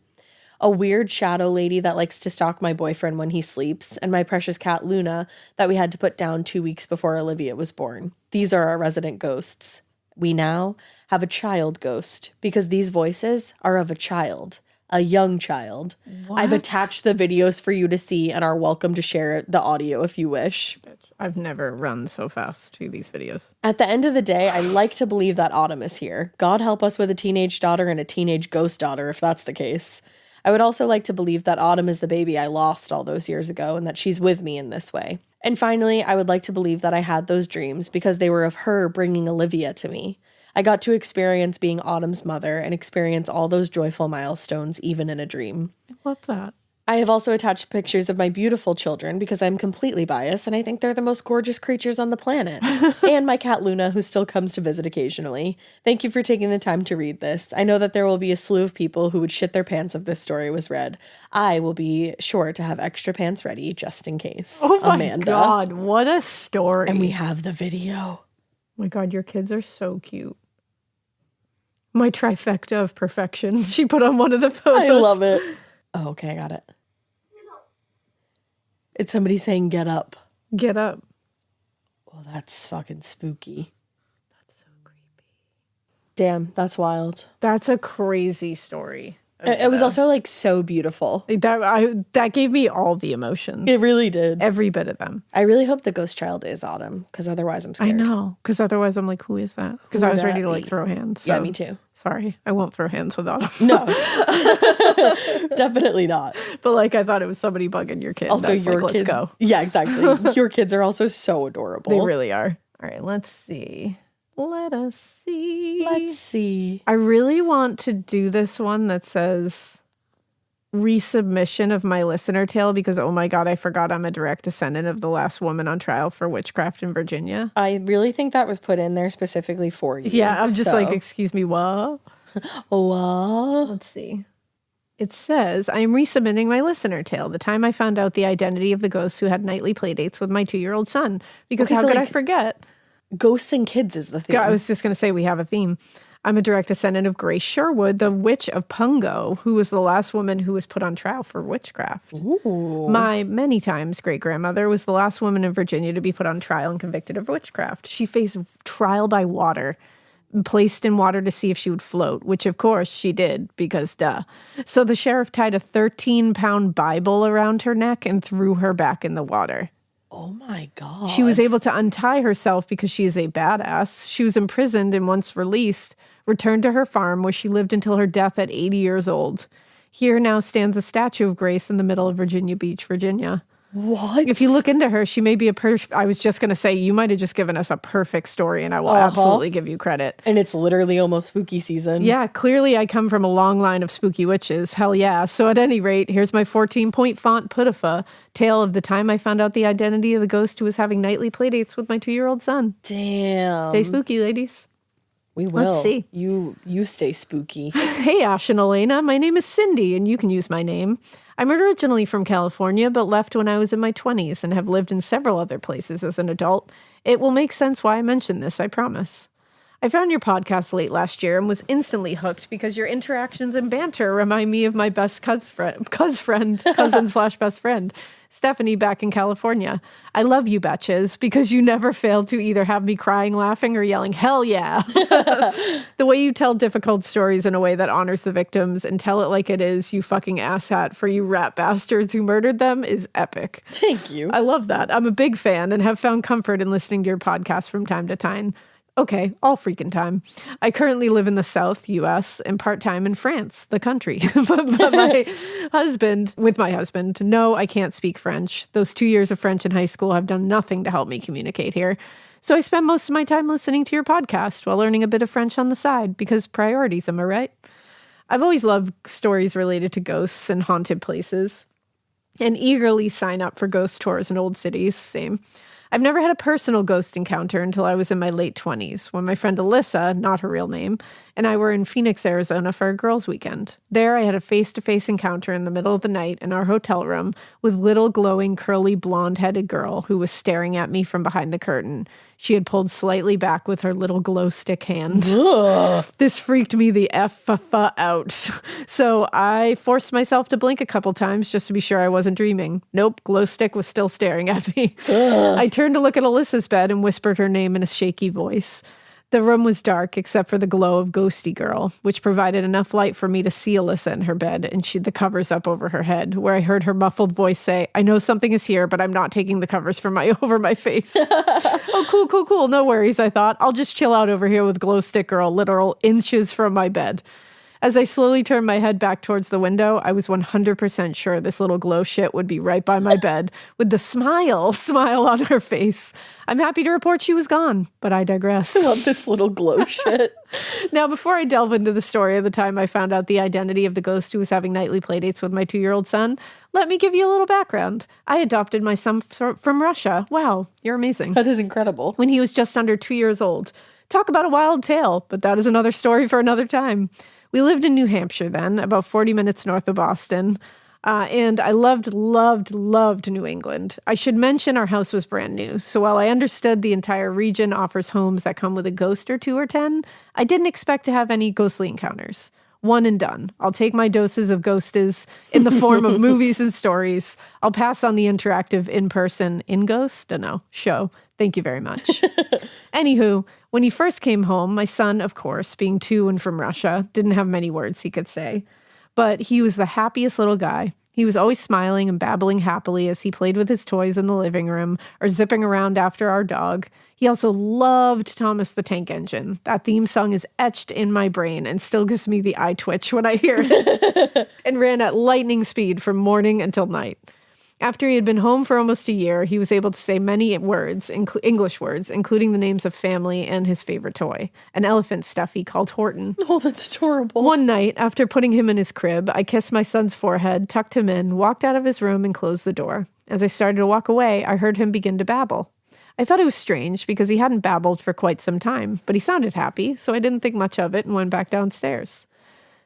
A weird shadow lady that likes to stalk my boyfriend when he sleeps, and my precious cat Luna that we had to put down 2 weeks before Olivia was born. These are our resident ghosts. We now have a child ghost because these voices are of a child. A young child. What? I've attached the videos for you to see and are welcome to share the audio if you wish. I've never run so fast to these videos. At the end of the day, I like to believe that Autumn is here. God help us with a teenage daughter and a teenage ghost daughter if that's the case. I would also like to believe that Autumn is the baby I lost all those years ago and that she's with me in this way. And finally, I would like to believe that I had those dreams because they were of her bringing Olivia to me. I got to experience being Autumn's mother and experience all those joyful milestones even in a dream. I love that. I have also attached pictures of my beautiful children because I'm completely biased and I think they're the most gorgeous creatures on the planet. And my cat Luna, who still comes to visit occasionally. Thank you for taking the time to read this. I know that there will be a slew of people who would shit their pants if this story was read. I will be sure to have extra pants ready just in case. Oh my Amanda. God, what a story. And we have the video. Oh my God, your kids are so cute. My trifecta of perfection. She put on one of the photos. I love it. Oh, okay, I got it. It's somebody saying, get up. Get up. Well, that's fucking spooky. That's so creepy. Damn, that's wild. That's a crazy story. It was also like so beautiful. That gave me all the emotions. It really did. Every bit of them. I really hope the ghost child is Autumn because otherwise I'm scared. I know. Because otherwise I'm like, who is that? Because I was ready to like throw hands. So. Yeah, me too. Sorry. I won't throw hands with Autumn. No. Definitely not. But like I thought it was somebody bugging your kid. Also, that's your like, kid. Let's go. Yeah, exactly. Your kids are also so adorable. They really are. All right, let's see. Let us see. Let's see. I really want to do this one that says resubmission of my listener tale because, oh my God, I forgot I'm a direct descendant of the last woman on trial for witchcraft in Virginia. I really think that was put in there specifically for you. Yeah, I'm just like, excuse me, what? What? Let's see. It says, I am resubmitting my listener tale, the time I found out the identity of the ghost who had nightly playdates with my 2-year-old son. Because how could I forget? Ghosts and kids is the theme. I was just going to say we have a theme. I'm a direct descendant of Grace Sherwood, the witch of Pungo, who was the last woman who was put on trial for witchcraft. Ooh. My many times great-grandmother was the last woman in Virginia to be put on trial and convicted of witchcraft. She faced trial by water, placed in water to see if she would float, which of course she did, because duh. So the sheriff tied a 13-pound Bible around her neck and threw her back in the water. Oh my God. She was able to untie herself because she is a badass. She was imprisoned and once released, returned to her farm where she lived until her death at 80 years old. Here now stands a statue of Grace in the middle of Virginia Beach, Virginia. What? If you look into her, she may be I was just going to say, you might have just given us a perfect story and I will absolutely give you credit. And it's literally almost spooky season. Yeah, clearly I come from a long line of spooky witches. Hell yeah. So at any rate, here's my 14-point font puttifa tale of the time I found out the identity of the ghost who was having nightly playdates with my 2-year-old son. Damn. Stay spooky, ladies. We will. Let's see. You stay spooky. Hey, Ash and Elena. My name is Cindy, and you can use my name. I'm originally from California, but left when I was in my 20s and have lived in several other places as an adult. It will make sense why I mentioned this, I promise. I found your podcast late last year and was instantly hooked because your interactions and banter remind me of my best cousin/best friend, Stephanie back in California. I love you betches because you never fail to either have me crying, laughing, or yelling, hell yeah. The way you tell difficult stories in a way that honors the victims and tell it like it is, you fucking asshat for you rat bastards who murdered them is epic. Thank you. I love that. I'm a big fan and have found comfort in listening to your podcast from time to time. Okay, all freaking time. I currently live in the South, U.S., and part-time in France, the country. but my husband, no, I can't speak French. Those 2 years of French in high school have done nothing to help me communicate here. So I spend most of my time listening to your podcast while learning a bit of French on the side, because priorities, am I right? I've always loved stories related to ghosts and haunted places, and eagerly sign up for ghost tours in old cities. Same. I've never had a personal ghost encounter until I was in my late 20s, when my friend Alyssa, not her real name, and I were in Phoenix, Arizona for a girls' weekend. There I had a face-to-face encounter in the middle of the night in our hotel room with little glowing, curly, blonde-headed girl who was staring at me from behind the curtain. She had pulled slightly back with her little glow stick hand. Ugh. This freaked me the F out. So I forced myself to blink a couple times just to be sure I wasn't dreaming. Nope, glow stick was still staring at me. I turned to look at Alyssa's bed and whispered her name in a shaky voice. The room was dark except for the glow of Ghosty Girl, which provided enough light for me to see Alyssa in her bed, and she had the covers up over her head, where I heard her muffled voice say, "I know something is here, but I'm not taking the covers from over my face." Oh, cool. No worries, I thought. I'll just chill out over here with Glow Stick Girl literal inches from my bed. As I slowly turned my head back towards the window, I was 100% sure this little glow shit would be right by my bed with the smile on her face. I'm happy to report she was gone, but I digress. I love this little glow shit. Now, before I delve into the story of the time I found out the identity of the ghost who was having nightly playdates with my 2-year-old son, let me give you a little background. I adopted my son from Russia. Wow, you're amazing. That is incredible. When he was just under 2 years old. Talk about a wild tale, but that is another story for another time. We lived in New Hampshire then, about 40 minutes north of Boston, and I loved New England. I should mention our house was brand new, so while I understood the entire region offers homes that come with a ghost or 2 or 10, I didn't expect to have any ghostly encounters. One and done. I'll take my doses of ghosties in the form of movies and stories. I'll pass on the interactive show. Thank you very much. Anywho, when he first came home, my son, of course, being 2 and from Russia, didn't have many words he could say. But he was the happiest little guy. He was always smiling and babbling happily as he played with his toys in the living room or zipping around after our dog. He also loved Thomas the Tank Engine. That theme song is etched in my brain and still gives me the eye twitch when I hear it, and ran at lightning speed from morning until night. After he had been home for almost a year, he was able to say many words, English words, including the names of family and his favorite toy, an elephant stuffy called Horton. Oh, that's adorable. One night, after putting him in his crib, I kissed my son's forehead, tucked him in, walked out of his room, and closed the door. As I started to walk away, I heard him begin to babble. I thought it was strange because he hadn't babbled for quite some time, but he sounded happy, so I didn't think much of it and went back downstairs.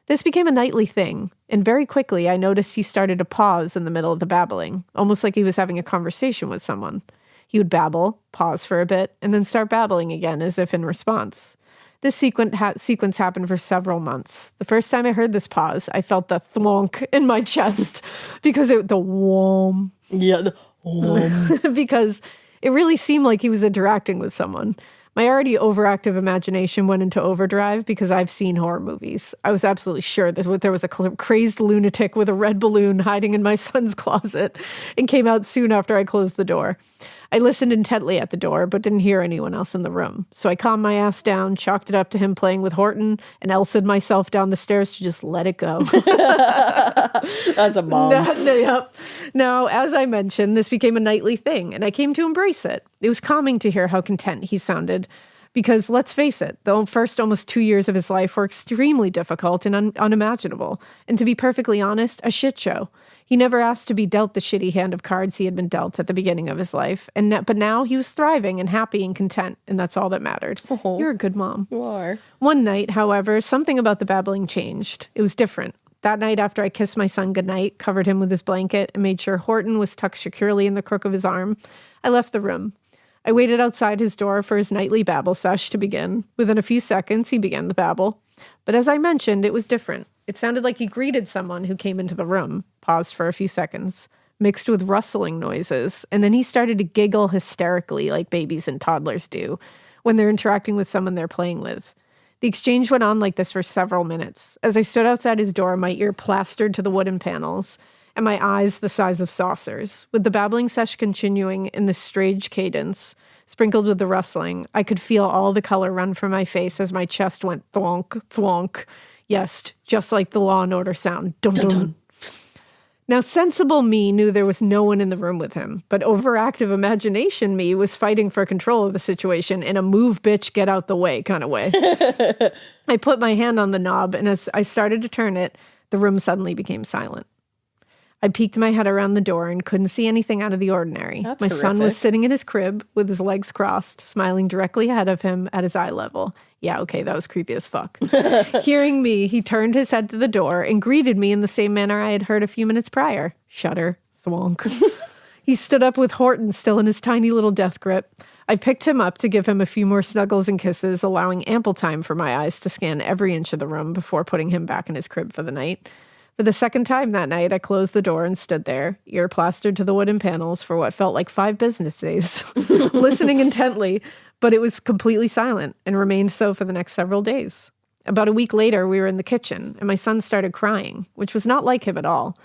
This became a nightly thing, and very quickly I noticed he started to pause in the middle of the babbling, almost like he was having a conversation with someone. He would babble, pause for a bit, and then start babbling again as if in response. This sequence happened for several months. The first time I heard this pause, I felt the thwonk in my chest because the whom. Yeah, the whom. Because it really seemed like he was interacting with someone. My already overactive imagination went into overdrive because I've seen horror movies. I was absolutely sure that there was a crazed lunatic with a red balloon hiding in my son's closet and came out soon after I closed the door. I listened intently at the door, but didn't hear anyone else in the room. So I calmed my ass down, chalked it up to him playing with Horton, and Elsa'd myself down the stairs to just let it go. That's a mom. Yep. Now, as I mentioned, this became a nightly thing, and I came to embrace it. It was calming to hear how content he sounded, because let's face it, the first almost 2 years of his life were extremely difficult and unimaginable, and to be perfectly honest, a shit show. He never asked to be dealt the shitty hand of cards he had been dealt at the beginning of his life, but now he was thriving and happy and content, and that's all that mattered. Oh, you're a good mom. You are. One night, however, something about the babbling changed. It was different. That night, after I kissed my son goodnight, covered him with his blanket, and made sure Horton was tucked securely in the crook of his arm, I left the room. I waited outside his door for his nightly babble sesh to begin. Within a few seconds, he began the babble. But as I mentioned, it was different. It sounded like he greeted someone who came into the room, paused for a few seconds, mixed with rustling noises, and then he started to giggle hysterically like babies and toddlers do when they're interacting with someone they're playing with. The exchange went on like this for several minutes. As I stood outside his door, my ear plastered to the wooden panels, and my eyes the size of saucers. With the babbling sesh continuing in this strange cadence, sprinkled with the rustling, I could feel all the color run from my face as my chest went thwonk, thwonk. Yes, just like the Law and Order sound. Dun, dun, dun. Now, sensible me knew there was no one in the room with him, but overactive imagination me was fighting for control of the situation in a move, bitch, get out the way kind of way. I put my hand on the knob, and as I started to turn it, the room suddenly became silent. I peeked my head around the door and couldn't see anything out of the ordinary. That's my son was horrific. sitting in his crib with his legs crossed, smiling directly ahead of him at his eye level. Yeah, okay, that was creepy as fuck. Hearing me, he turned his head to the door and greeted me in the same manner I had heard a few minutes prior. Shudder. Thwonk. He stood up with Horton still in his tiny little death grip. I picked him up to give him a few more snuggles and kisses, allowing ample time for my eyes to scan every inch of the room before putting him back in his crib for the night. For the second time that night, I closed the door and stood there, ear plastered to the wooden panels for what felt like 5 business days, listening intently, but it was completely silent and remained so for the next several days. About a week later, we were in the kitchen, and my son started crying, which was not like him at all.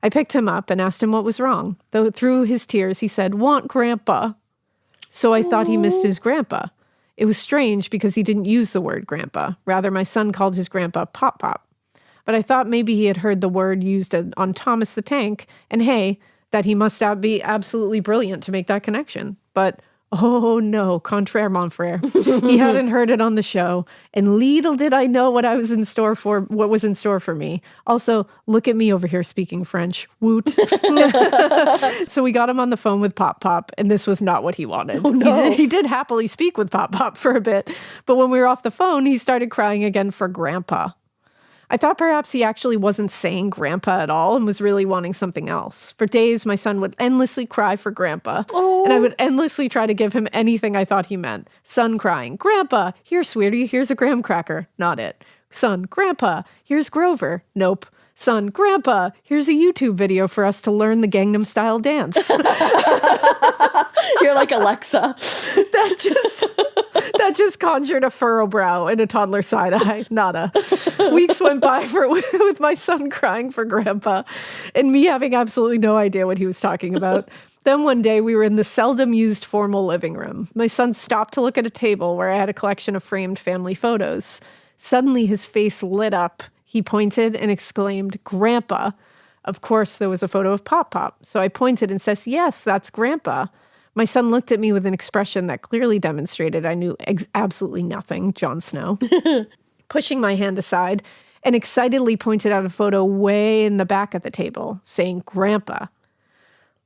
I picked him up and asked him what was wrong, though through his tears he said, "Want grandpa." So I thought he missed his grandpa. It was strange because he didn't use the word grandpa. Rather, my son called his grandpa Pop Pop. But I thought maybe he had heard the word used on Thomas the Tank, and hey, that he must be absolutely brilliant to make that connection. But oh no, contraire, mon frere. He hadn't heard it on the show, and little did I know what was in store for me. Also, look at me over here speaking French. Woot. So we got him on the phone with Pop Pop, and this was not what he wanted. Oh, no. He did happily speak with Pop Pop for a bit, but when we were off the phone, he started crying again for Grandpa. I thought perhaps he actually wasn't saying grandpa at all and was really wanting something else. For days, my son would endlessly cry for grandpa, and I would endlessly try to give him anything I thought he meant. Son crying, "Grandpa, here, sweetie, here's a graham cracker." Not it. Son, "Grandpa, here's Grover." Nope. Son, "Grandpa, here's a YouTube video for us to learn the Gangnam Style dance." You're like Alexa. That just conjured a furrow brow and a toddler side eye. Nada. Weeks went by with my son crying for grandpa and me having absolutely no idea what he was talking about. Then one day we were in the seldom used formal living room. My son stopped to look at a table where I had a collection of framed family photos. Suddenly his face lit up. He pointed and exclaimed, "Grandpa." Of course, there was a photo of Pop Pop. So I pointed and says, "Yes, that's Grandpa." My son looked at me with an expression that clearly demonstrated I knew absolutely nothing, Jon Snow. Pushing my hand aside and excitedly pointed out a photo way in the back of the table, saying, "Grandpa."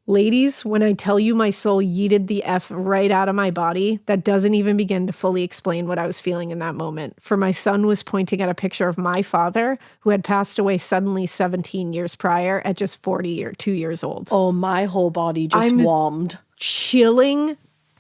Ladies, when I tell you my soul yeeted the F right out of my body, that doesn't even begin to fully explain what I was feeling in that moment. For my son was pointing at a picture of my father, who had passed away suddenly 17 years prior at just 2 years old. Oh, my whole body just wommed. Chilling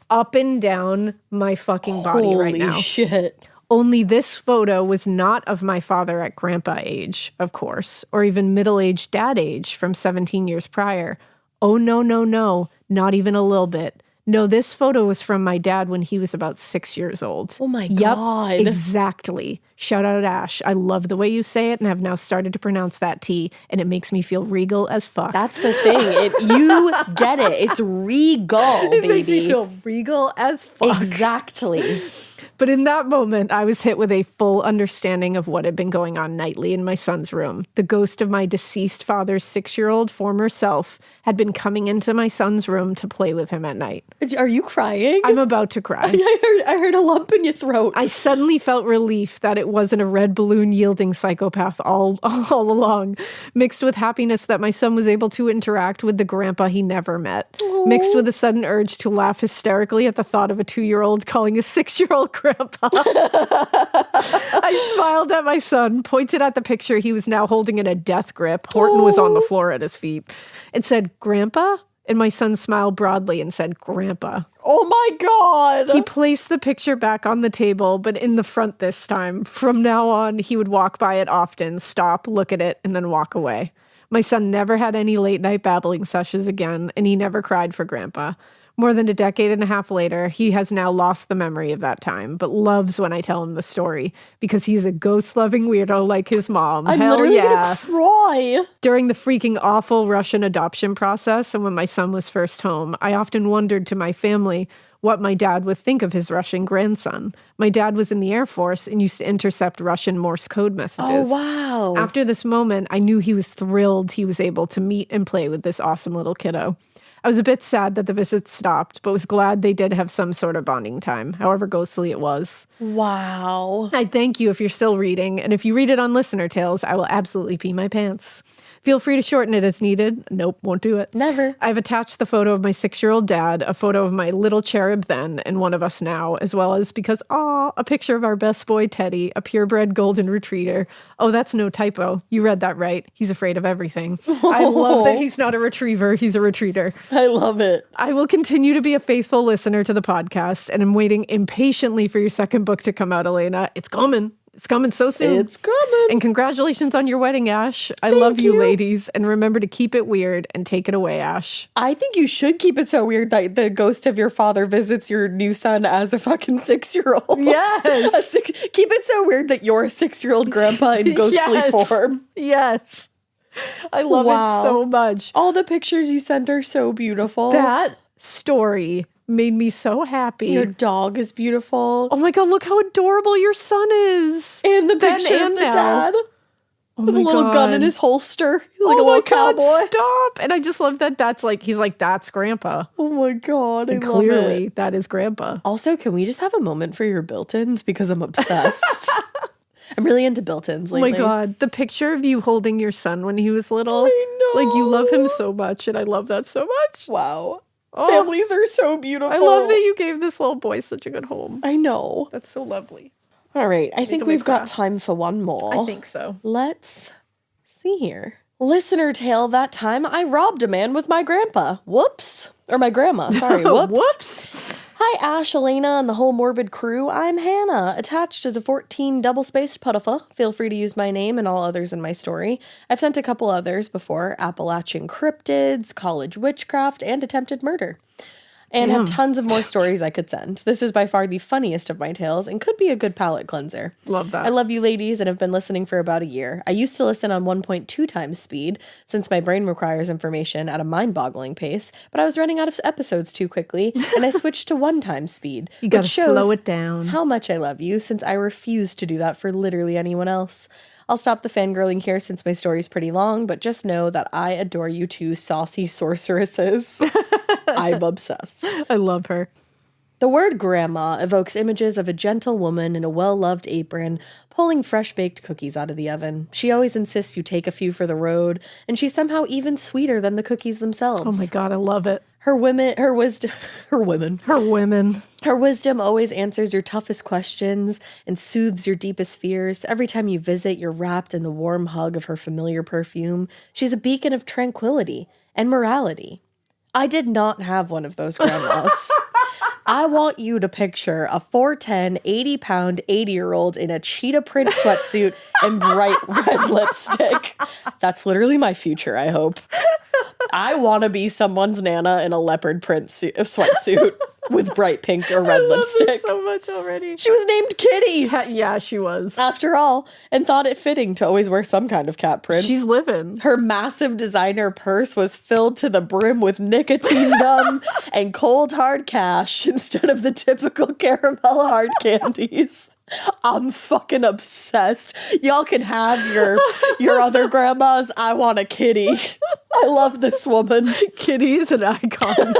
up and down my fucking body right now. Holy shit. Only this photo was not of my father at grandpa age, of course, or even middle-aged dad age from 17 years prior. Oh, no, no, no, not even a little bit. No, this photo was from my dad when he was about 6 years old. Oh my Yep, God. exactly. Shout out Ash. I love the way you say it and have now started to pronounce that T, and it makes me feel regal as fuck. That's the thing. You get it. It's regal, it baby. makes me feel regal as fuck. Exactly. But in that moment, I was hit with a full understanding of what had been going on nightly in my son's room. The ghost of my deceased father's 6-year-old former self had been coming into my son's room to play with him at night. Are you crying? I'm about to cry. I heard a lump in your throat. I suddenly felt relief that it wasn't a red balloon yielding psychopath all along, mixed with happiness that my son was able to interact with the grandpa he never met, mixed with a sudden urge to laugh hysterically at the thought of a 2-year-old calling a 6-year-old grandpa. I smiled at my son, pointed at the picture he was now holding in a death grip. Horton was on the floor at his feet, and said, "Grandpa?" And my son smiled broadly and said, "Grandpa." Oh my God. He placed the picture back on the table, but in the front this time. From now on, he would walk by it often, stop, look at it, and then walk away. My son never had any late night babbling sessions again, and he never cried for Grandpa. More than a decade and a half later, he has now lost the memory of that time, but loves when I tell him the story because he's a ghost-loving weirdo like his mom. I'm Hell literally yeah. gonna cry. During the freaking awful Russian adoption process and when my son was first home, I often wondered to my family, what my dad would think of his Russian grandson. My dad was in the Air Force and used to intercept Russian Morse code messages. Oh, wow. After this moment, I knew he was thrilled he was able to meet and play with this awesome little kiddo. I was a bit sad that the visit stopped, but was glad they did have some sort of bonding time, however ghostly it was. Wow. I thank you if you're still reading, and if you read it on Listener Tales, I will absolutely pee my pants. Feel free to shorten it as needed. Nope, won't do it. Never. I've attached the photo of my 6-year-old dad, a photo of my little cherub then, and one of us now, as well as, because, a picture of our best boy, Teddy, a purebred golden retriever. Oh, that's no typo. You read that right. He's afraid of everything. I love that he's not a retriever. He's a retreater. I love it. I will continue to be a faithful listener to the podcast, and I'm waiting impatiently for your second book to come out, Elena. It's coming. It's coming so soon. It's coming. And congratulations on your wedding, Ash. I love you, ladies. And remember to keep it weird and take it away, Ash. I think you should keep it so weird that the ghost of your father visits your new son as a fucking 6-year-old. Yes. Keep it so weird that you're a 6-year-old grandpa in ghostly form. Yes. I love it so much. All the pictures you sent are so beautiful. That story made me so happy. Your dog is beautiful. Oh my God, look how adorable your son is. And the picture of the dad. Oh with a little gun in his holster. He's like a little cowboy. God, stop. And I just love that he's like, that's grandpa. Oh my God, I and love clearly it. That is grandpa. Also, can we just have a moment for your built-ins? Because I'm obsessed. I'm really into built-ins lately. Oh my God, the picture of you holding your son when he was little. I know. Like, you love him so much, and I love that so much. Wow. Oh, families are so beautiful. I love that you gave this little boy such a good home. I know. That's so lovely. All right, I think we've got time for one more. I think so. Let's see here. Listener tale, that time I robbed a man with my grandpa. Whoops. Or my grandma, sorry. Whoops. Whoops. Hi, Ash, Elena, and the whole Morbid crew. I'm Hannah, attached as a 14 double-spaced puttifa. Feel free to use my name and all others in my story. I've sent a couple others before, Appalachian cryptids, college witchcraft, and attempted murder. And have tons of more stories I could send. This is by far the funniest of my tales and could be a good palate cleanser. Love that. I love you ladies and have been listening for about a year. I used to listen on 1.2 times speed since my brain requires information at a mind-boggling pace, but I was running out of episodes too quickly and I switched to 1 times speed. You gotta slow it down. How much I love you since I refuse to do that for literally anyone else. I'll stop the fangirling here since my story's pretty long, but just know that I adore you two saucy sorceresses. I'm obsessed. I love her. The word grandma evokes images of a gentle woman in a well-loved apron pulling fresh-baked cookies out of the oven. She always insists you take a few for the road, and she's somehow even sweeter than the cookies themselves. Oh my God, I love it. Her wisdom always answers your toughest questions and soothes your deepest fears. Every time you visit, you're wrapped in the warm hug of her familiar perfume. She's a beacon of tranquility and morality. I did not have one of those grandmas. I want you to picture a 4'10", 80-pound, 80-year-old in a cheetah print sweatsuit and bright red lipstick. That's literally my future, I hope. I want to be someone's Nana in a leopard print sweatsuit with bright pink or red lipstick. This so much already. She was named Kitty. Yeah, she was. After all, and thought it fitting to always wear some kind of cat print. She's living. Her massive designer purse was filled to the brim with nicotine gum and cold hard cash instead of the typical caramel hard candies. I'm fucking obsessed. Y'all can have your other grandmas. I want a Kitty. I love this woman. Kitty is an icon.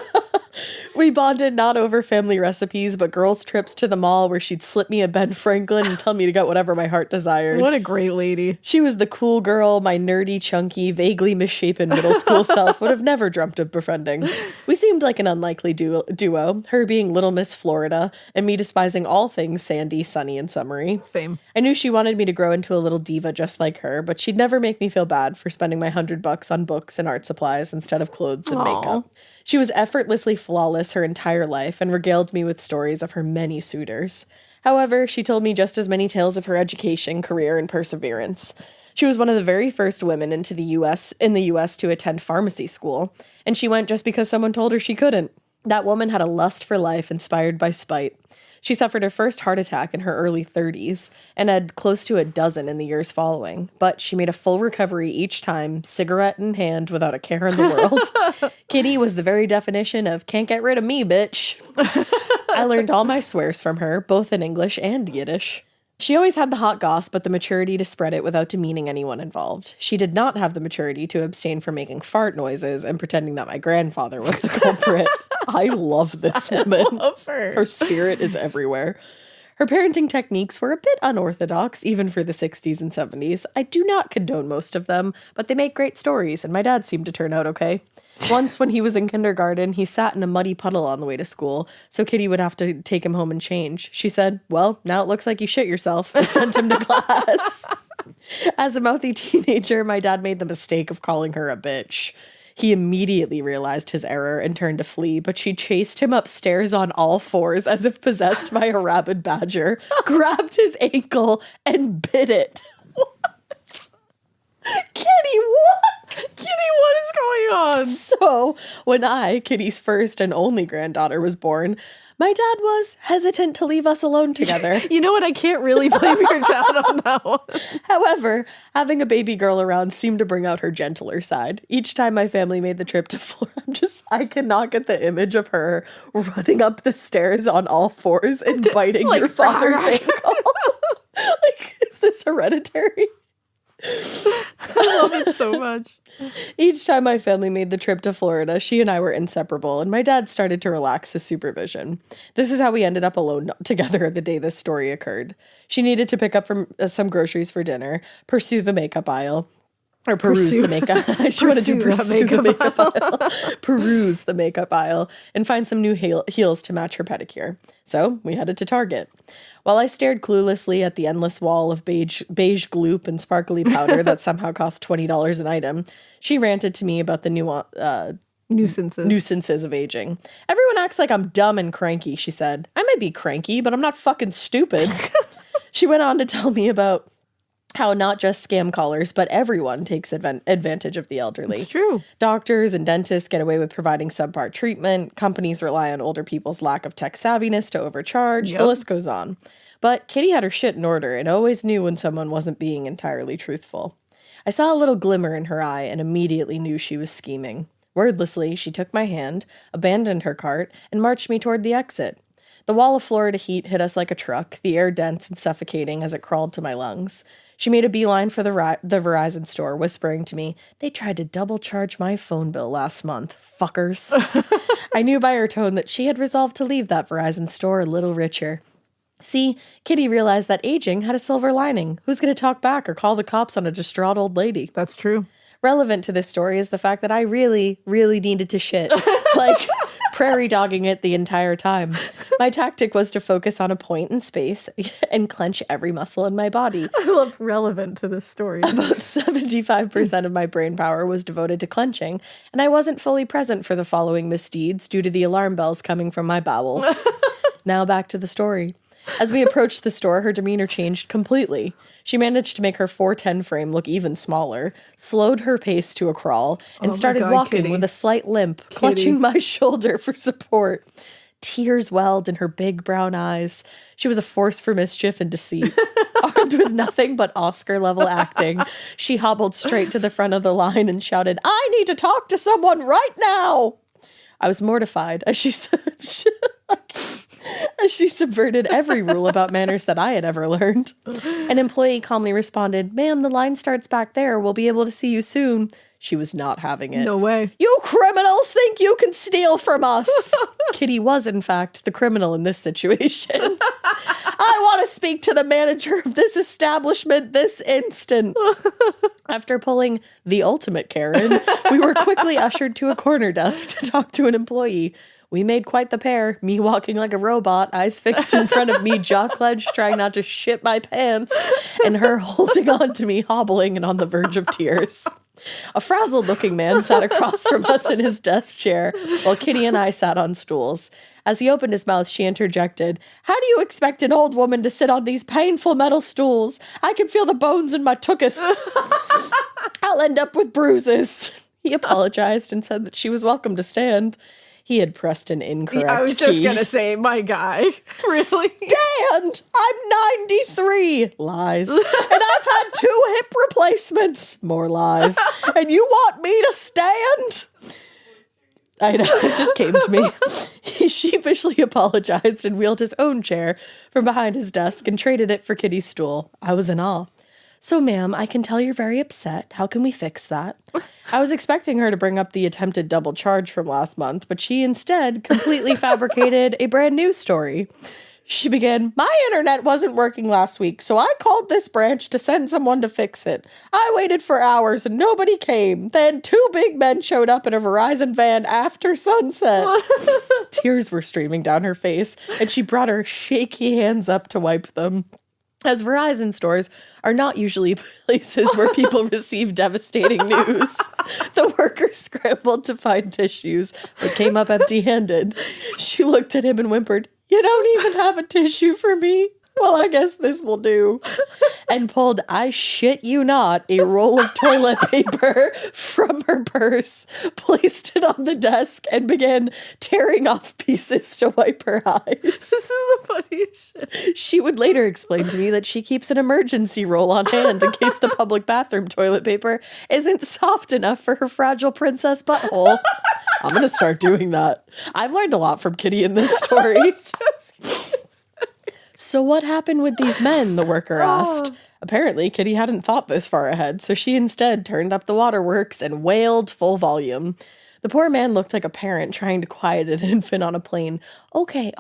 We bonded not over family recipes, but girls' trips to the mall where she'd slip me a Ben Franklin and tell me to get whatever my heart desired. What a great lady. She was the cool girl my nerdy, chunky, vaguely misshapen middle school self would have never dreamt of befriending. We seemed like an unlikely duo, her being Little Miss Florida, and me despising all things sandy, sunny, and summery. Same. I knew she wanted me to grow into a little diva just like her, but she'd never make me feel bad for spending my $100 on books and art supplies instead of clothes and makeup. She was effortlessly flawless her entire life and regaled me with stories of her many suitors. However, she told me just as many tales of her education, career, and perseverance. She was one of the very first women in the US to attend pharmacy school, and she went just because someone told her she couldn't. That woman had a lust for life inspired by spite. She suffered her first heart attack in her early 30s and had close to a dozen in the years following. But she made a full recovery each time, cigarette in hand, without a care in the world. Kitty was the very definition of can't get rid of me, bitch. I learned all my swears from her, both in English and Yiddish. She always had the hot goss, but the maturity to spread it without demeaning anyone involved. She did not have the maturity to abstain from making fart noises and pretending that my grandfather was the culprit. I love this woman. Love her. Her spirit is everywhere. Her parenting techniques were a bit unorthodox, even for the 60s and 70s. I do not condone most of them, but they make great stories, and my dad seemed to turn out okay. Once, when he was in kindergarten, he sat in a muddy puddle on the way to school, so Kitty would have to take him home and change. She said, "Well, now it looks like you shit yourself," and sent him to class. As a mouthy teenager, my dad made the mistake of calling her a bitch. He immediately realized his error and turned to flee, but she chased him upstairs on all fours as if possessed by a rabid badger, grabbed his ankle, and bit it. Kitty, what? Kitty, what is going on? So, when I, Kitty's first and only granddaughter, was born, my dad was hesitant to leave us alone together. You know what? I can't really blame your dad on that one. However, having a baby girl around seemed to bring out her gentler side. Each time my family made the trip to Florida, I cannot get the image of her running up the stairs on all fours and biting like your father's ankle. Like, is this hereditary? I love it so much. Each time my family made the trip to Florida, she and I were inseparable, and my dad started to relax his supervision. This is how we ended up alone together the day this story occurred. She needed to pick up from some groceries for dinner, pursue the makeup aisle, or peruse the makeup. She wanted to pursue the makeup aisle. Peruse the makeup aisle and find some new heels to match her pedicure. So we headed to Target. While I stared cluelessly at the endless wall of beige gloop and sparkly powder that somehow cost $20 an item, she ranted to me about the nuisances of aging. "Everyone acts like I'm dumb and cranky," she said. "I might be cranky, but I'm not fucking stupid." She went on to tell me about how not just scam callers, but everyone takes advantage of the elderly. It's true. Doctors and dentists get away with providing subpar treatment. Companies rely on older people's lack of tech savviness to overcharge. The list goes on. But Kitty had her shit in order and always knew when someone wasn't being entirely truthful. I saw a little glimmer in her eye and immediately knew she was scheming. Wordlessly, she took my hand, abandoned her cart, and marched me toward the exit. The wall of Florida heat hit us like a truck, the air dense and suffocating as it crawled to my lungs. She made a beeline for the Verizon store, whispering to me, "They tried to double charge my phone bill last month, fuckers." I knew by her tone that she had resolved to leave that Verizon store a little richer. See, Kitty realized that aging had a silver lining. Who's going to talk back or call the cops on a distraught old lady? That's true. Relevant to this story is the fact that I really, really needed to shit. Like, prairie dogging it the entire time. My tactic was to focus on a point in space and clench every muscle in my body. I love relevant to this story. About 75% of my brain power was devoted to clenching, and I wasn't fully present for the following misdeeds due to the alarm bells coming from my bowels. Now back to the story. As we approached the store, her demeanor changed completely. She managed to make her 410 frame look even smaller, slowed her pace to a crawl, and started walking Kitty. with a slight limp, clutching my shoulder for support. Tears welled in her big brown eyes. She was a force for mischief and deceit. Armed with nothing but Oscar-level acting, she hobbled straight to the front of the line and shouted, "I need to talk to someone right now!" I was mortified as she subverted every rule about manners that I had ever learned. An employee calmly responded, "Ma'am, the line starts back there. We'll be able to see you soon." She was not having it. No way. "You criminals think you can steal from us." Kitty was, in fact, the criminal in this situation. "I want to speak to the manager of this establishment this instant." After pulling the ultimate Karen, we were quickly ushered to a corner desk to talk to an employee. We made quite the pair, me walking like a robot, eyes fixed in front of me, jaw clenched, trying not to shit my pants, and her holding on to me, hobbling and on the verge of tears. A frazzled-looking man sat across from us in his desk chair, while Kitty and I sat on stools. As he opened his mouth, she interjected, "How do you expect an old woman to sit on these painful metal stools? I can feel the bones in my tuchus. I'll end up with bruises." He apologized and said that she was welcome to stand. He had pressed an incorrect I was key. just going to say, my guy. Really? Stand! I'm 93. Lies. And I've had 2 hip replacements. More lies. And you want me to stand? I know, it just came to me. He sheepishly apologized and wheeled his own chair from behind his desk and traded it for Kitty's stool. I was in awe. So, ma'am, I can tell you're very upset. How can we fix that? I was expecting her to bring up the attempted double charge from last month, but she instead completely fabricated a brand new story. She began, my internet wasn't working last week, so I called this branch to send someone to fix it. I waited for hours and nobody came. Then 2 big men showed up in a Verizon van after sunset. Tears were streaming down her face, and she brought her shaky hands up to wipe them. As Verizon stores are not usually places where people receive devastating news, the worker scrambled to find tissues, but came up empty-handed. She looked at him and whimpered, you don't even have a tissue for me? Well, I guess this will do. And pulled, I shit you not, a roll of toilet paper from her purse, placed it on the desk, and began tearing off pieces to wipe her eyes. This is the funniest shit. She would later explain to me that she keeps an emergency roll on hand in case the public bathroom toilet paper isn't soft enough for her fragile princess butthole. I'm going to start doing that. I've learned a lot from Kitty in this story. So what happened with these men, the worker asked. Apparently, Kitty hadn't thought this far ahead, so she instead turned up the waterworks and wailed full volume. The poor man looked like a parent trying to quiet an infant on a plane. Okay,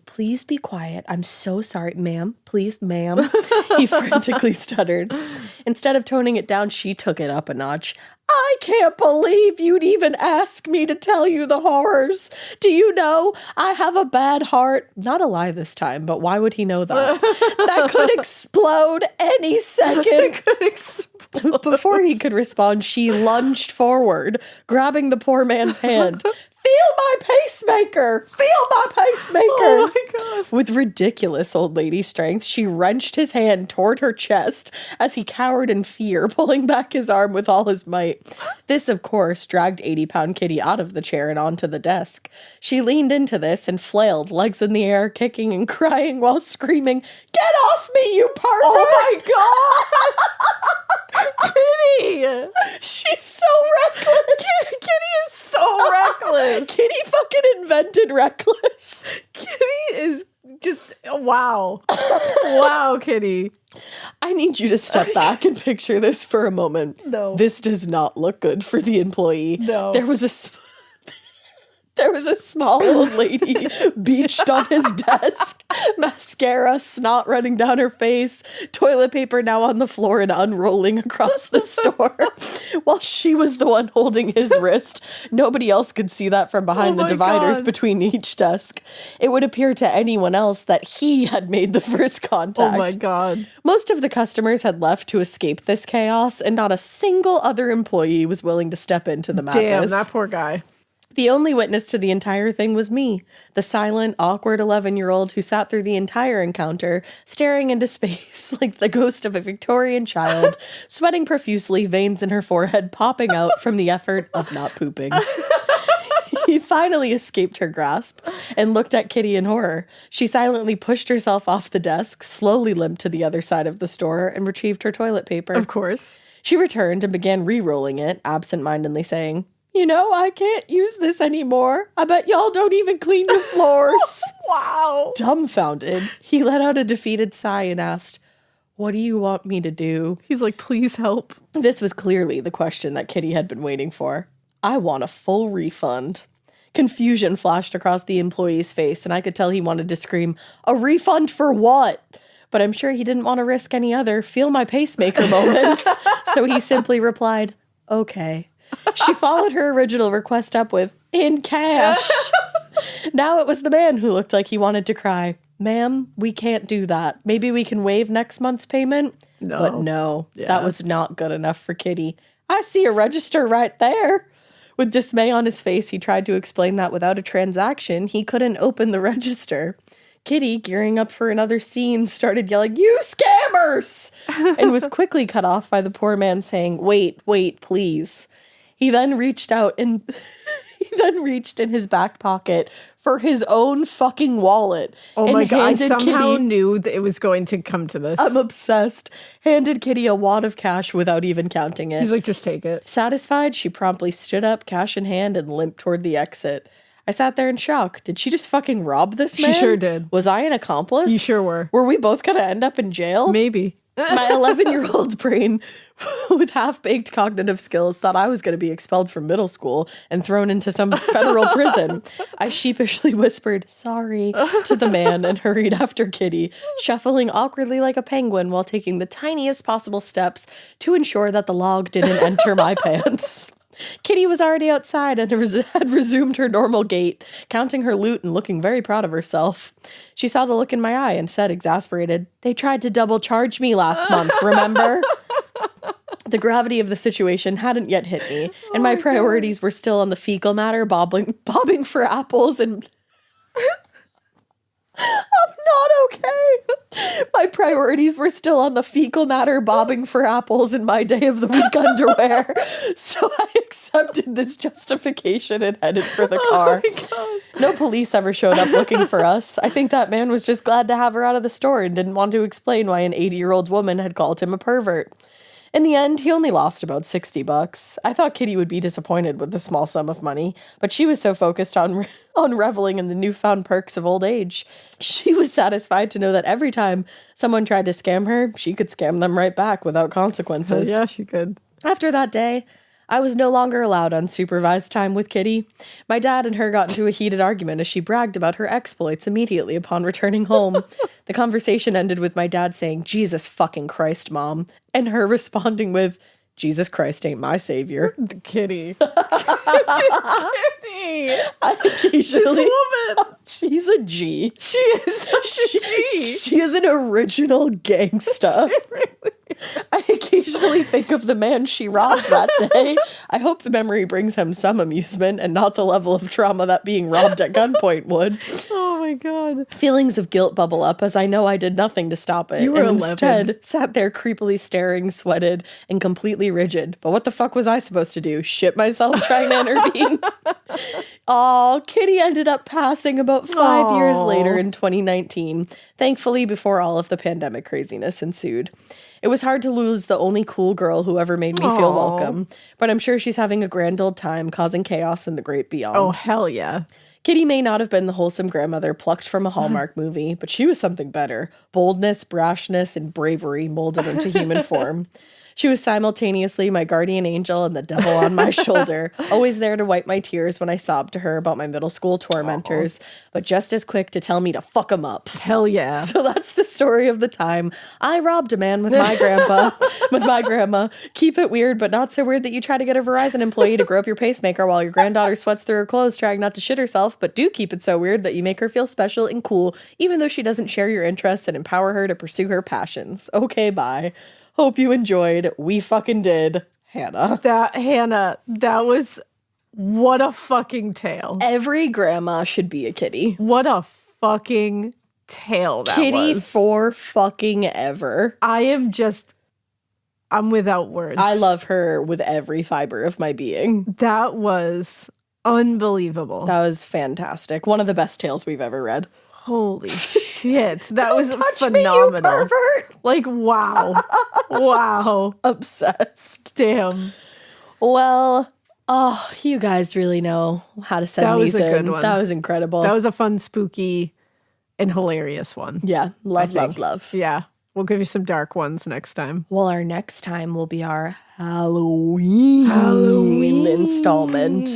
please be quiet. I'm so sorry, ma'am. Please, ma'am. He frantically stuttered. Instead of toning it down, she took it up a notch. I can't believe you'd even ask me to tell you the horrors. Do you know, I have a bad heart. Not a lie this time, but why would he know that? That could explode any second. It could explode. Before he could respond, she lunged forward, grabbing the poor man's hand. Feel my pacemaker! Feel my pacemaker! Oh my gosh. With ridiculous old lady strength, she wrenched his hand toward her chest as he cowered in fear, pulling back his arm with all his might. This, of course, dragged 80-pound Kitty out of the chair and onto the desk. She leaned into this and flailed, legs in the air, kicking and crying while screaming, Get off me, you pervert! Oh my god! Kitty! She's so reckless! Kitty is so reckless! Kitty fucking invented reckless. Kitty is just, wow. Wow, Kitty. I need you to step back and picture this for a moment. No. This does not look good for the employee. No. There was a small old lady beached on his desk, mascara, snot running down her face, toilet paper now on the floor and unrolling across the store. While she was the one holding his wrist, nobody else could see that from behind the dividers between each desk. It would appear to anyone else that he had made the first contact. Oh my god. Most of the customers had left to escape this chaos, and not a single other employee was willing to step into the madness. Damn, that poor guy. The only witness to the entire thing was me, the silent, awkward 11-year-old who sat through the entire encounter, staring into space like the ghost of a Victorian child, sweating profusely, veins in her forehead popping out from the effort of not pooping. He finally escaped her grasp and looked at Kitty in horror. She silently pushed herself off the desk, slowly limped to the other side of the store, and retrieved her toilet paper. Of course. She returned and began re-rolling it, absent-mindedly saying, You know, I can't use this anymore. I bet y'all don't even clean your floors. Wow. Dumbfounded, he let out a defeated sigh and asked, What do you want me to do? He's like, please help. This was clearly the question that Kitty had been waiting for. I want a full refund. Confusion flashed across the employee's face, and I could tell he wanted to scream, A refund for what? But I'm sure he didn't want to risk any other feel my pacemaker moments. So he simply replied, Okay. She followed her original request up with, In cash. Now it was the man who looked like he wanted to cry. Ma'am, we can't do that. Maybe we can waive next month's payment? No. But no, Yeah. that was not good enough for Kitty. I see a register right there. With dismay on his face, he tried to explain that without a transaction, he couldn't open the register. Kitty, gearing up for another scene, started yelling, You scammers! And was quickly cut off by the poor man saying, Wait, please. He then reached out and then reached in his back pocket for his own fucking wallet. Oh and my God, I handed somehow Kitty, knew that it was going to come to this. I'm obsessed, handed Kitty a wad of cash without even counting it. He's like, just take it. Satisfied, she promptly stood up, cash in hand, and limped toward the exit. I sat there in shock. Did she just fucking rob this man? She sure did. Was I an accomplice? You sure were. Were we both gonna end up in jail? Maybe. My 11-year-old brain, with half-baked cognitive skills, thought I was going to be expelled from middle school and thrown into some federal prison. I sheepishly whispered, sorry, to the man and hurried after Kitty, shuffling awkwardly like a penguin while taking the tiniest possible steps to ensure that the log didn't enter my pants. Kitty was already outside and had resumed her normal gait, counting her loot and looking very proud of herself. She saw the look in my eye and said, exasperated, "They tried to double charge me last month, remember?" The gravity of the situation hadn't yet hit me, and my priorities were still on the fecal matter, bobbing for apples and... I'm not okay. My priorities were still on the fecal matter, bobbing for apples in my day of the week underwear. So I accepted this justification and headed for the car. No police ever showed up looking for us. I think that man was just glad to have her out of the store and didn't want to explain why an 80-year-old woman had called him a pervert. In the end, he only lost about $60. I thought Kitty would be disappointed with the small sum of money, but she was so focused on reveling in the newfound perks of old age. She was satisfied to know that every time someone tried to scam her, she could scam them right back without consequences. Yeah, she could. After that day, I was no longer allowed unsupervised time with Kitty. My dad and her got into a heated argument as she bragged about her exploits immediately upon returning home. The conversation ended with my dad saying, "Jesus fucking Christ, Mom," and her responding with, "Jesus Christ ain't my savior." The kitty. Kitty. I occasionally, This woman. she's a G. She is such a G. She is an original gangsta. I occasionally think of the man she robbed that day. I hope the memory brings him some amusement and not the level of trauma that being robbed at gunpoint would. Oh my God. Feelings of guilt bubble up as I know I did nothing to stop it. You were and 11. instead sat there creepily staring, sweated, and completely rigid. But what the fuck was I supposed to do? Shit myself trying to intervene? Aw, Kitty ended up passing about 5 years later in 2019, thankfully before all of the pandemic craziness ensued. It was hard to lose the only cool girl who ever made me feel welcome, but I'm sure she's having a grand old time causing chaos in the great beyond. Oh, hell yeah. Kitty may not have been the wholesome grandmother plucked from a Hallmark movie, but she was something better. Boldness, brashness, and bravery molded into human form. She was simultaneously my guardian angel and the devil on my shoulder, always there to wipe my tears when I sobbed to her about my middle school tormentors, but just as quick to tell me to fuck them up. Hell yeah. So that's the story of the time I robbed a man with my grandma. Keep it weird, but not so weird that you try to get a Verizon employee to grow up your pacemaker while your granddaughter sweats through her clothes trying not to shit herself, but do keep it so weird that you make her feel special and cool, even though she doesn't share your interests, and empower her to pursue her passions. Okay, bye. Hope you enjoyed. We fucking did. Hannah. That was, what a fucking tale. Every grandma should be a kitty. What a fucking tale that Kitty was. for fucking ever. I'm without words. I love her with every fiber of my being. That was unbelievable. That was fantastic. One of the best tales we've ever read. Holy shit. That was Touch phenomenal. me, you pervert. Like, wow. Wow. Obsessed. Damn. Well, oh, you guys really know how to send That was these a in. good one. That was incredible. That was a fun, spooky, and hilarious one. Yeah. Love, I think. love, love. Yeah. We'll give you some dark ones next time. Well, our next time will be our Halloween installment.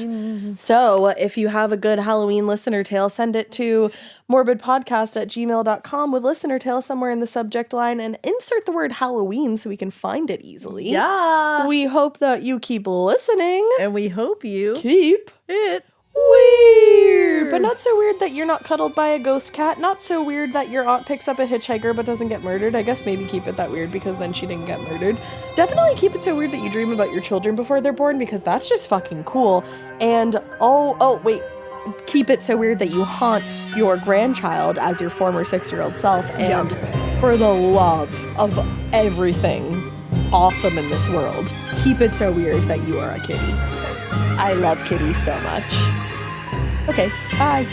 So if you have a good Halloween listener tale, send it to morbidpodcast@gmail.com with listener tale somewhere in the subject line and insert the word Halloween so we can find it easily. Yeah. We hope that you keep listening. And we hope you Keep it weird. But not so weird that you're not cuddled by a ghost cat. Not so weird that your aunt picks up a hitchhiker but doesn't get murdered. I guess maybe keep it that weird because then she didn't get murdered. Definitely keep it so weird that you dream about your children before they're born because that's just fucking cool. And wait. Keep it so weird that you haunt your grandchild as your former 6-year-old self. And for the love of everything awesome in this world, keep it so weird that you are a kitty. I love kitties so much. Okay, bye.